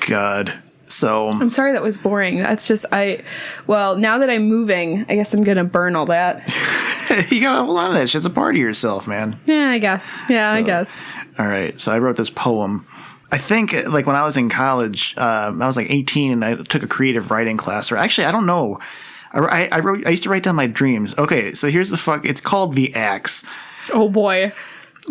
God. So I'm sorry that was boring. That's just now that I'm moving, I guess I'm going to burn all that. You got to hold on to that shit. It's a part of yourself, man. Yeah, I guess. I guess. All right. So I wrote this poem. I think, like, when I was in college, I was, like, 18, and I took a creative writing class. Or actually, I don't know. I used to write down my dreams. Okay, so here's it's called The Axe. Oh, boy.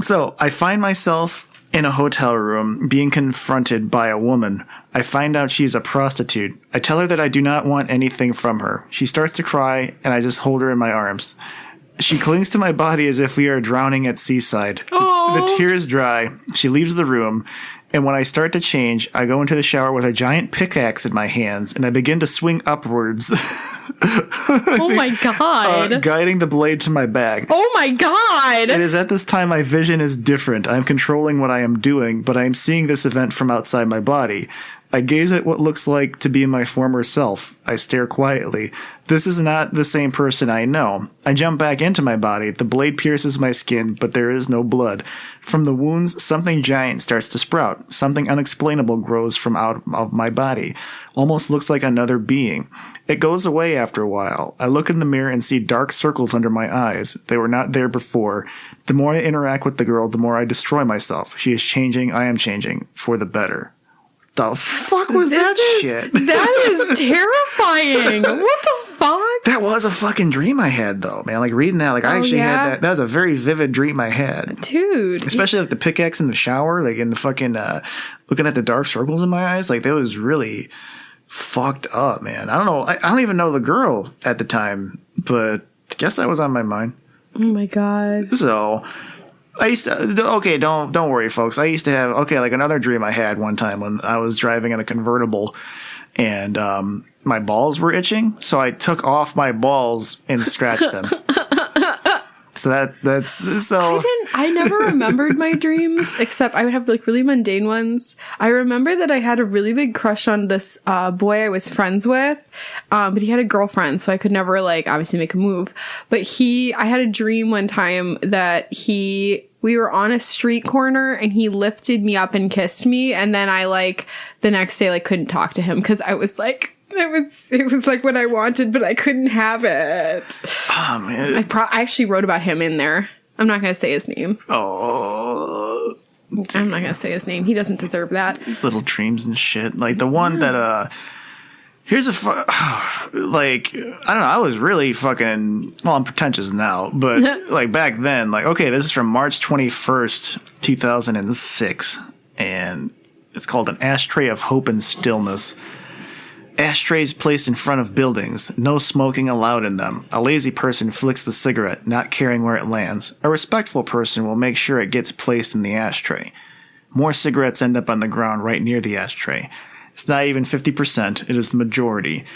So, I find myself in a hotel room being confronted by a woman. I find out she's a prostitute. I tell her that I do not want anything from her. She starts to cry, and I just hold her in my arms. She clings to my body as if we are drowning at seaside. The tears dry. She leaves the room. And when I start to change, I go into the shower with a giant pickaxe in my hands, and I begin to swing upwards. Oh my god. Guiding the blade to my back. Oh my god. It is at this time my vision is different. I am controlling what I am doing, but I am seeing this event from outside my body. I gaze at what looks like to be my former self. I stare quietly. This is not the same person I know. I jump back into my body. The blade pierces my skin, but there is no blood. From the wounds, something giant starts to sprout. Something unexplainable grows from out of my body. Almost looks like another being. It goes away after a while. I look in the mirror and see dark circles under my eyes. They were not there before. The more I interact with the girl, the more I destroy myself. She is changing. I am changing. For the better. The fuck was shit? That is terrifying. What the fuck? That was a fucking dream I had, though, man. Like, reading that, like, I actually had that. That was a very vivid dream I had. Dude. Especially, like, the pickaxe in the shower, like, in the fucking, looking at the dark circles in my eyes. Like, that was really fucked up, man. I don't know. I don't even know the girl at the time, but I guess that was on my mind. Oh, my God. So... I used to, okay, don't worry, folks. I used to have, like another dream I had one time when I was driving in a convertible and my balls were itching. So I took off my balls and scratched them. So I never remembered my dreams, except I would have like really mundane ones. I remember that I had a really big crush on this boy I was friends with, but he had a girlfriend, so I could never like obviously make a move. But I had a dream one time that he we were on a street corner and he lifted me up and kissed me. And then I like the next day, like couldn't talk to him because I was like, it was like what I wanted, but I couldn't have it. Oh, man. I actually wrote about him in there. I'm not going to say his name. Oh. I'm not going to say his name. He doesn't deserve that. These little dreams and shit. Like the one that, here's a, like, I don't know, I was really fucking, well, I'm pretentious now, but like back then, like, okay, this is from March 21st, 2006, and it's called An Ashtray of Hope and Stillness. Ashtrays placed in front of buildings, no smoking allowed in them. A lazy person flicks the cigarette, not caring where it lands. A respectful person will make sure it gets placed in the ashtray. More cigarettes end up on the ground right near the ashtray. It's not even 50%, it is the majority.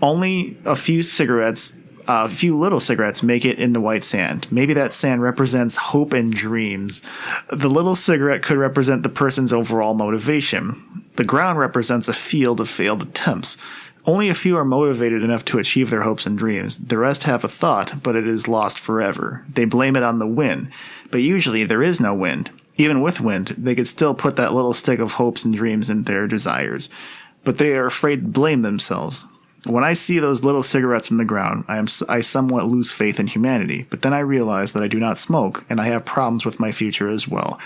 Only a few little cigarettes make it into white sand. Maybe that sand represents hope and dreams. The little cigarette could represent the person's overall motivation. The ground represents a field of failed attempts. Only a few are motivated enough to achieve their hopes and dreams. The rest have a thought, but it is lost forever. They blame it on the wind. But usually there is no wind. Even with wind, they could still put that little stick of hopes and dreams in their desires. But they are afraid to blame themselves. When I see those little cigarettes in the ground, I somewhat lose faith in humanity, but then I realize that I do not smoke, and I have problems with my future as well.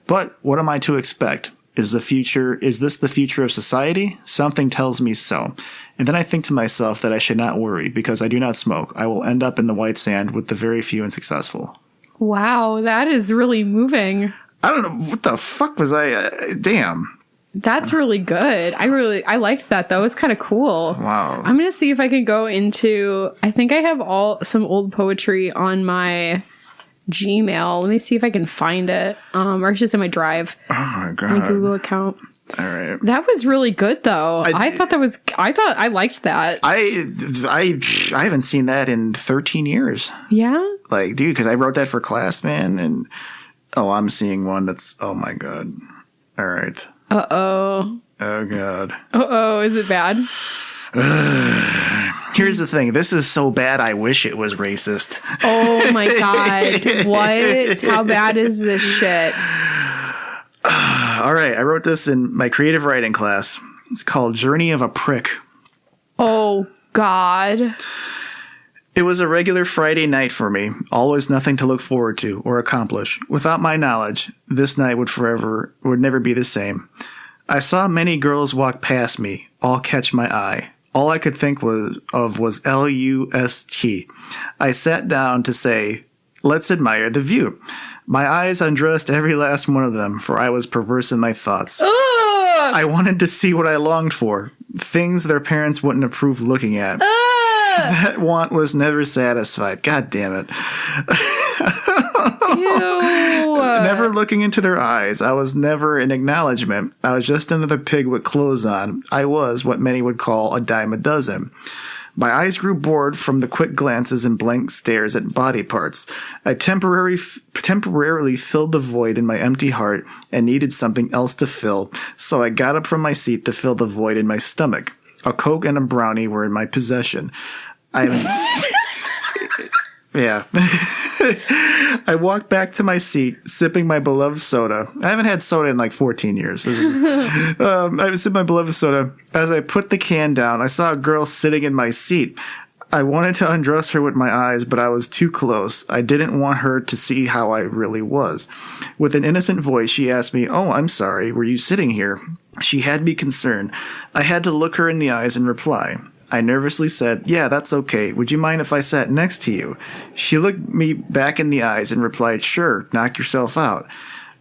But what am I to expect? Is this the future of society? Something tells me so. And then I think to myself that I should not worry, because I do not smoke. I will end up in the white sand with the very few and successful. Wow, that is really moving. I don't know, what the fuck was I, damn. That's really good. I liked that though. It's kind of cool. Wow. I'm going to see if I can go into, I think I have some old poetry on my Gmail. Let me see if I can find it. Or it's just in my Drive. Oh my God. My Google account. All right. That was really good though. I thought I liked that. I haven't seen that in 13 years. Yeah? Like, dude, because I wrote that for class, man. And, I'm seeing one that's, oh my God. All right. Uh-oh. Oh, God. Uh-oh, is it bad? Here's the thing. This is so bad, I wish it was racist. Oh, my God. What? How bad is this shit? All right. I wrote this in my creative writing class. It's called Journey of a Prick. Oh, God. It was a regular Friday night for me, always nothing to look forward to or accomplish. Without my knowledge, this night would never be the same. I saw many girls walk past me, all catch my eye. All I could think was L-U-S-T. I sat down to say, let's admire the view. My eyes undressed every last one of them, for I was perverse in my thoughts. I wanted to see what I longed for, things their parents wouldn't approve looking at. That want was never satisfied. God damn it. Ew. Never looking into their eyes. I was never an acknowledgement. I was just another pig with clothes on. I was what many would call a dime a dozen. My eyes grew bored from the quick glances and blank stares at body parts. I temporarily filled the void in my empty heart and needed something else to fill, so I got up from my seat to fill the void in my stomach. A Coke and a brownie were in my possession. Yeah. I walked back to my seat, sipping my beloved soda. I haven't had soda in like 14 years. I was sipping my beloved soda. As I put the can down, I saw a girl sitting in my seat. I wanted to undress her with my eyes, but I was too close. I didn't want her to see how I really was. With an innocent voice, she asked me, "Oh, I'm sorry. Were you sitting here?" She had me concerned. I had to look her in the eyes and reply. I nervously said, "Yeah, that's okay. Would you mind if I sat next to you?" She looked me back in the eyes and replied, "Sure, knock yourself out."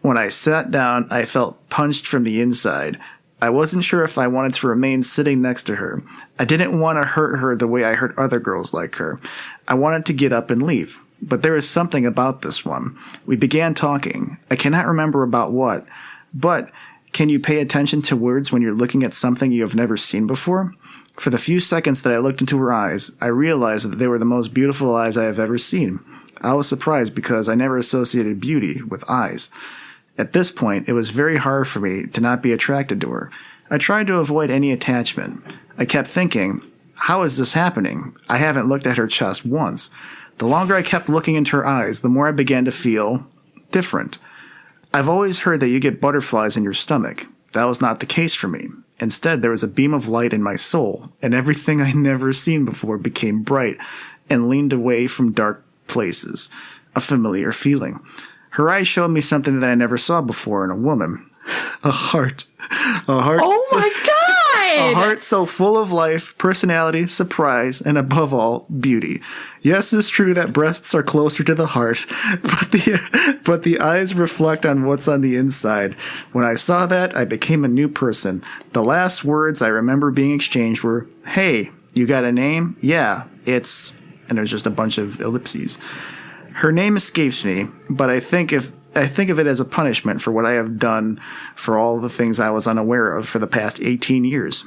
When I sat down, I felt punched from the inside. I wasn't sure if I wanted to remain sitting next to her. I didn't want to hurt her the way I hurt other girls like her. I wanted to get up and leave. But there was something about this one. We began talking. I cannot remember about what. But can you pay attention to words when you're looking at something you have never seen before? For the few seconds that I looked into her eyes, I realized that they were the most beautiful eyes I have ever seen. I was surprised because I never associated beauty with eyes. At this point, it was very hard for me to not be attracted to her. I tried to avoid any attachment. I kept thinking, how is this happening? I haven't looked at her chest once. The longer I kept looking into her eyes, the more I began to feel different. I've always heard that you get butterflies in your stomach. That was not the case for me. Instead, there was a beam of light in my soul, and everything I never seen before became bright and leaned away from dark places. A familiar feeling. Her eyes showed me something that I never saw before in a woman. A heart. A heart. Oh my God! A heart so full of life, personality, surprise, and above all, beauty. Yes, it's true that breasts are closer to the heart, but the eyes reflect on what's on the inside. When I saw that, I became a new person. The last words I remember being exchanged were, "Hey, you got a name?" "Yeah, it's..." And there's just a bunch of ellipses. Her name escapes me, but I think of it as a punishment for what I have done for all the things I was unaware of for the past 18 years.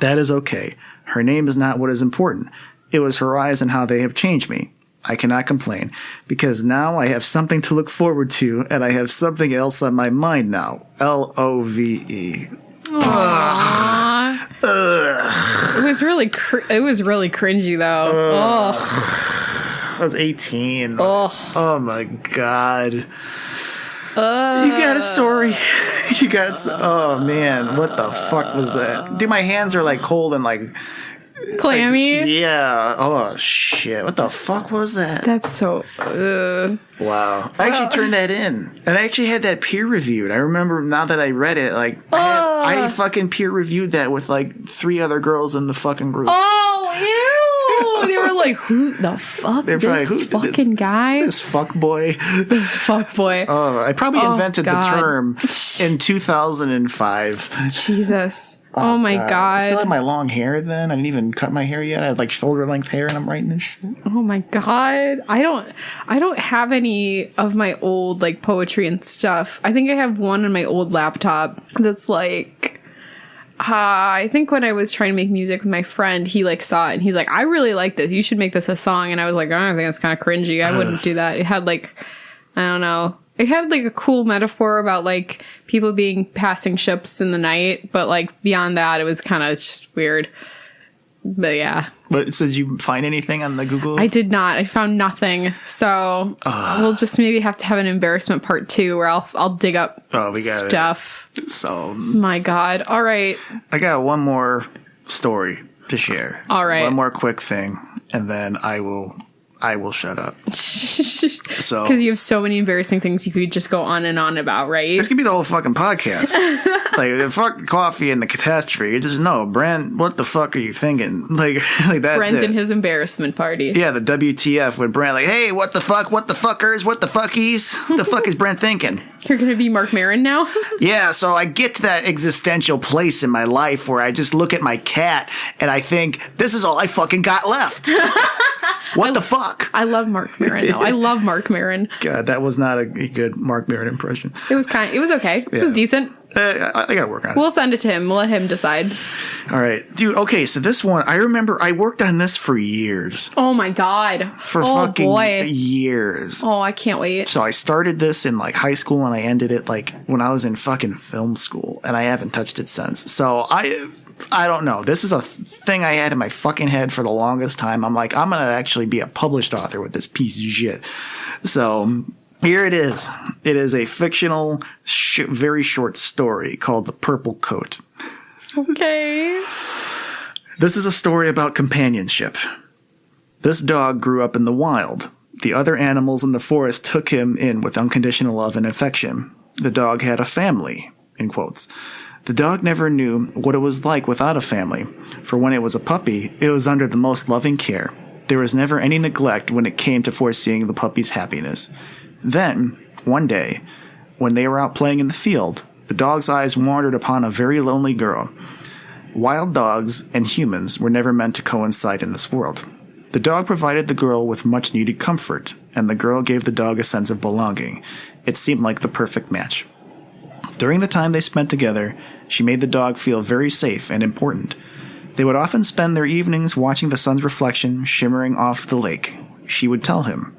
That is okay. Her name is not what is important. It was her eyes and how they have changed me. I cannot complain, because now I have something to look forward to, and I have something else on my mind now. Love. Aww. It was really cringy though. I was 18. Oh. Oh my God. You got a story. You got... Oh man, what the fuck was that? Dude, my hands are like cold and like... Clammy? Yeah. Oh shit. What the fuck was that? That's so... Wow. I actually turned that in. And I actually had that peer reviewed. I remember now that I read it, like... I fucking peer reviewed that with like 3 other girls in the fucking group. Oh, ew! They were like, who the fuck? They're this probably, fucking guy? This fuck boy. This fuck boy. Oh, I probably invented God. the term in 2005. Jesus. Oh my God. I still had my long hair then. I didn't even cut my hair yet. I had like shoulder length hair and I'm writing this shit. Oh my God. I don't have any of my old like poetry and stuff. I think I have one on my old laptop that's like I think when I was trying to make music with my friend, he like saw it and he's like, "I really like this. You should make this a song." And I was like, "Oh, I think that's kind of cringy. I wouldn't do that." It had like, I don't know. It had like a cool metaphor about like people being passing ships in the night, but like beyond that, it was kind of just weird. But yeah. But so did you find anything on the Google? I did not. I found nothing. So we'll just maybe have to have an embarrassment part 2 where I'll dig up stuff. So my God. All right. I got one more story to share. All right. One more quick thing, and then I will shut up. So because you have so many embarrassing things you could just go on and on about, right? This could be the whole fucking podcast. Like fuck coffee and the catastrophe. You just know, Brent. What the fuck are you thinking? Like that's Brent it. and his embarrassment party. Yeah, the WTF with Brent. Like, hey, what the fuck? What the fuckers? What the fuckies? What the fuck is Brent thinking? You're gonna be Mark Maron now? Yeah, so I get to that existential place in my life where I just look at my cat and I think, this is all I fucking got left. What the fuck? I love Mark Maron though. I love Mark Maron. God, that was not a good Mark Maron impression. It was okay. Yeah. It was decent. I gotta work on it. We'll send it to him. We'll let him decide. All right. Dude, okay, so this one, I remember I worked on this for years. Oh my God. For fucking years. Oh, I can't wait. So I started this in like high school and I ended it like when I was in fucking film school and I haven't touched it since. So I don't know. This is a thing I had in my fucking head for the longest time. I'm like, I'm going to actually be a published author with this piece of shit. So here it is. It is a fictional, very short story called The Purple Coat. Okay. This is a story about companionship. This dog grew up in the wild. The other animals in the forest took him in with unconditional love and affection. The dog had a family, in quotes. The dog never knew what it was like without a family, for when it was a puppy, it was under the most loving care. There was never any neglect when it came to foreseeing the puppy's happiness. Then, one day, when they were out playing in the field, the dog's eyes wandered upon a very lonely girl. Wild dogs and humans were never meant to coincide in this world. The dog provided the girl with much-needed comfort, and the girl gave the dog a sense of belonging. It seemed like the perfect match. During the time they spent together, she made the dog feel very safe and important. They would often spend their evenings watching the sun's reflection shimmering off the lake. She would tell him.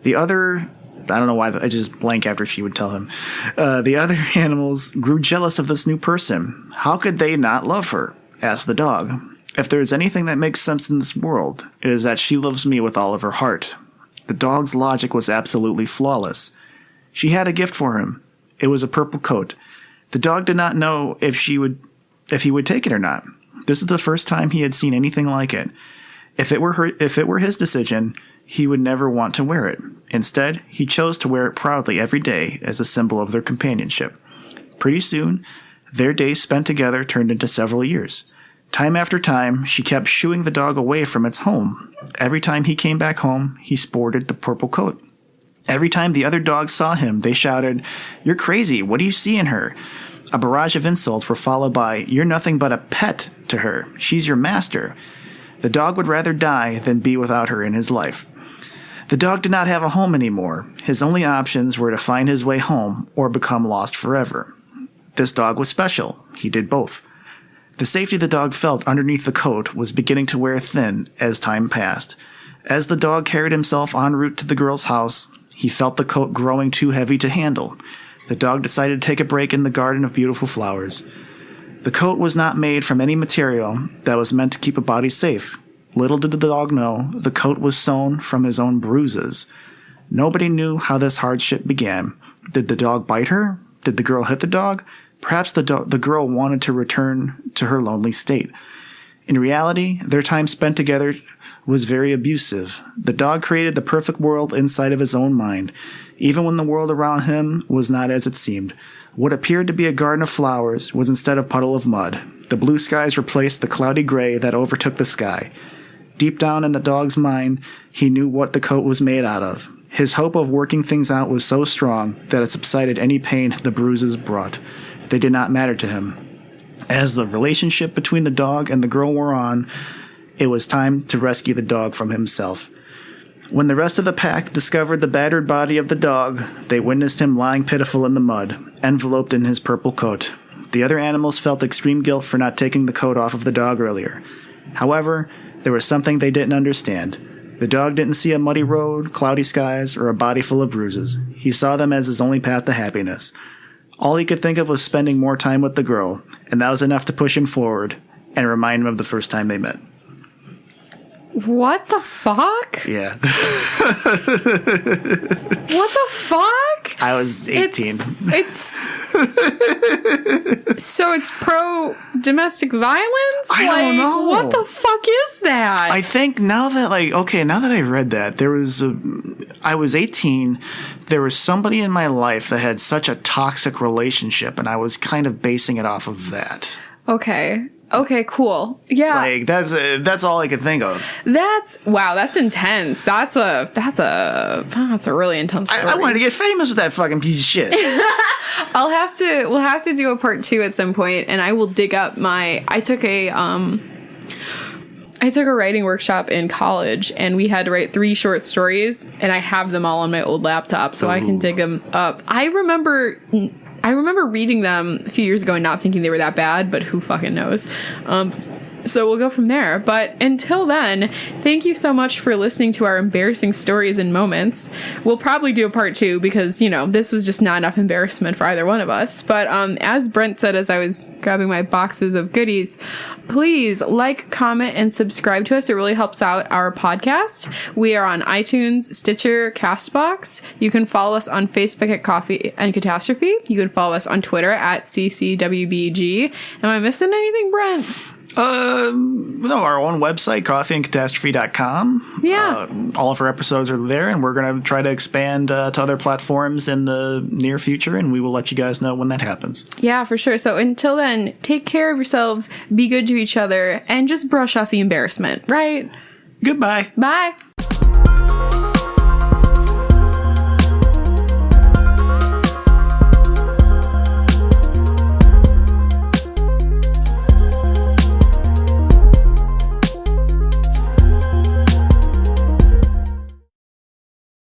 The other... I don't know why I just blank after she would tell him. The other animals grew jealous of this new person. How could they not love her? Asked the dog. If there is anything that makes sense in this world, it is that she loves me with all of her heart. The dog's logic was absolutely flawless. She had a gift for him. It was a purple coat. The dog did not know if he would take it or not. This is the first time he had seen anything like it. If it were his decision, he would never want to wear it. Instead, he chose to wear it proudly every day as a symbol of their companionship. Pretty soon, their days spent together turned into several years. Time after time, she kept shooing the dog away from its home. Every time he came back home, he sported the purple coat. Every time the other dogs saw him, they shouted, "You're crazy, what do you see in her?" A barrage of insults were followed by, "You're nothing but a pet to her. She's your master." The dog would rather die than be without her in his life. The dog did not have a home anymore. His only options were to find his way home or become lost forever. This dog was special. He did both. The safety the dog felt underneath the coat was beginning to wear thin as time passed. As the dog carried himself en route to the girl's house, he felt the coat growing too heavy to handle. The dog decided to take a break in the garden of beautiful flowers. The coat was not made from any material that was meant to keep a body safe. Little did the dog know, the coat was sewn from his own bruises. Nobody knew how this hardship began. Did the dog bite her? Did the girl hit the dog? Perhaps the girl wanted to return to her lonely state. In reality, their time spent together was very abusive. The dog created the perfect world inside of his own mind, even when the world around him was not as it seemed. What appeared to be a garden of flowers was instead a puddle of mud. The blue skies replaced the cloudy gray that overtook the sky. Deep down in the dog's mind, he knew what the coat was made out of. His hope of working things out was so strong that it subsided any pain the bruises brought. They did not matter to him. As the relationship between the dog and the girl wore on, it was time to rescue the dog from himself. When the rest of the pack discovered the battered body of the dog, they witnessed him lying pitiful in the mud, enveloped in his purple coat. The other animals felt extreme guilt for not taking the coat off of the dog earlier. However, there was something they didn't understand. The dog didn't see a muddy road, cloudy skies, or a body full of bruises. He saw them as his only path to happiness. All he could think of was spending more time with the girl, and that was enough to push him forward and remind him of the first time they met. What the fuck? Yeah. What the fuck? I was 18. So it's pro domestic violence? I don't know. What the fuck is that? I think now that I read that, I was 18, there was somebody in my life that had such a toxic relationship, and I was kind of basing it off of that. Okay, cool. Yeah. Like, that's all I could think of. That's intense. That's a really intense story. I wanted to get famous with that fucking piece of shit. we'll have to do a part 2 at some point, and I will dig up I took a writing workshop in college, and we had to write 3 short stories, and I have them all on my old laptop, so I can dig them up. I remember reading them a few years ago and not thinking they were that bad, but who fucking knows? So we'll go from there. But until then, thank you so much for listening to our embarrassing stories and moments. We'll probably do a part 2 because, this was just not enough embarrassment for either one of us. But as Brent said as I was grabbing my boxes of goodies, please like, comment, and subscribe to us. It really helps out our podcast. We are on iTunes, Stitcher, CastBox. You can follow us on Facebook at Coffee and Catastrophe. You can follow us on Twitter at CCWBG. Am I missing anything, Brent? No, our own website, coffeeandcatastrophe.com. Yeah. All of our episodes are there, and we're going to try to expand to other platforms in the near future, and we will let you guys know when that happens. Yeah, for sure. So until then, take care of yourselves, be good to each other, and just brush off the embarrassment, right? Goodbye. Bye.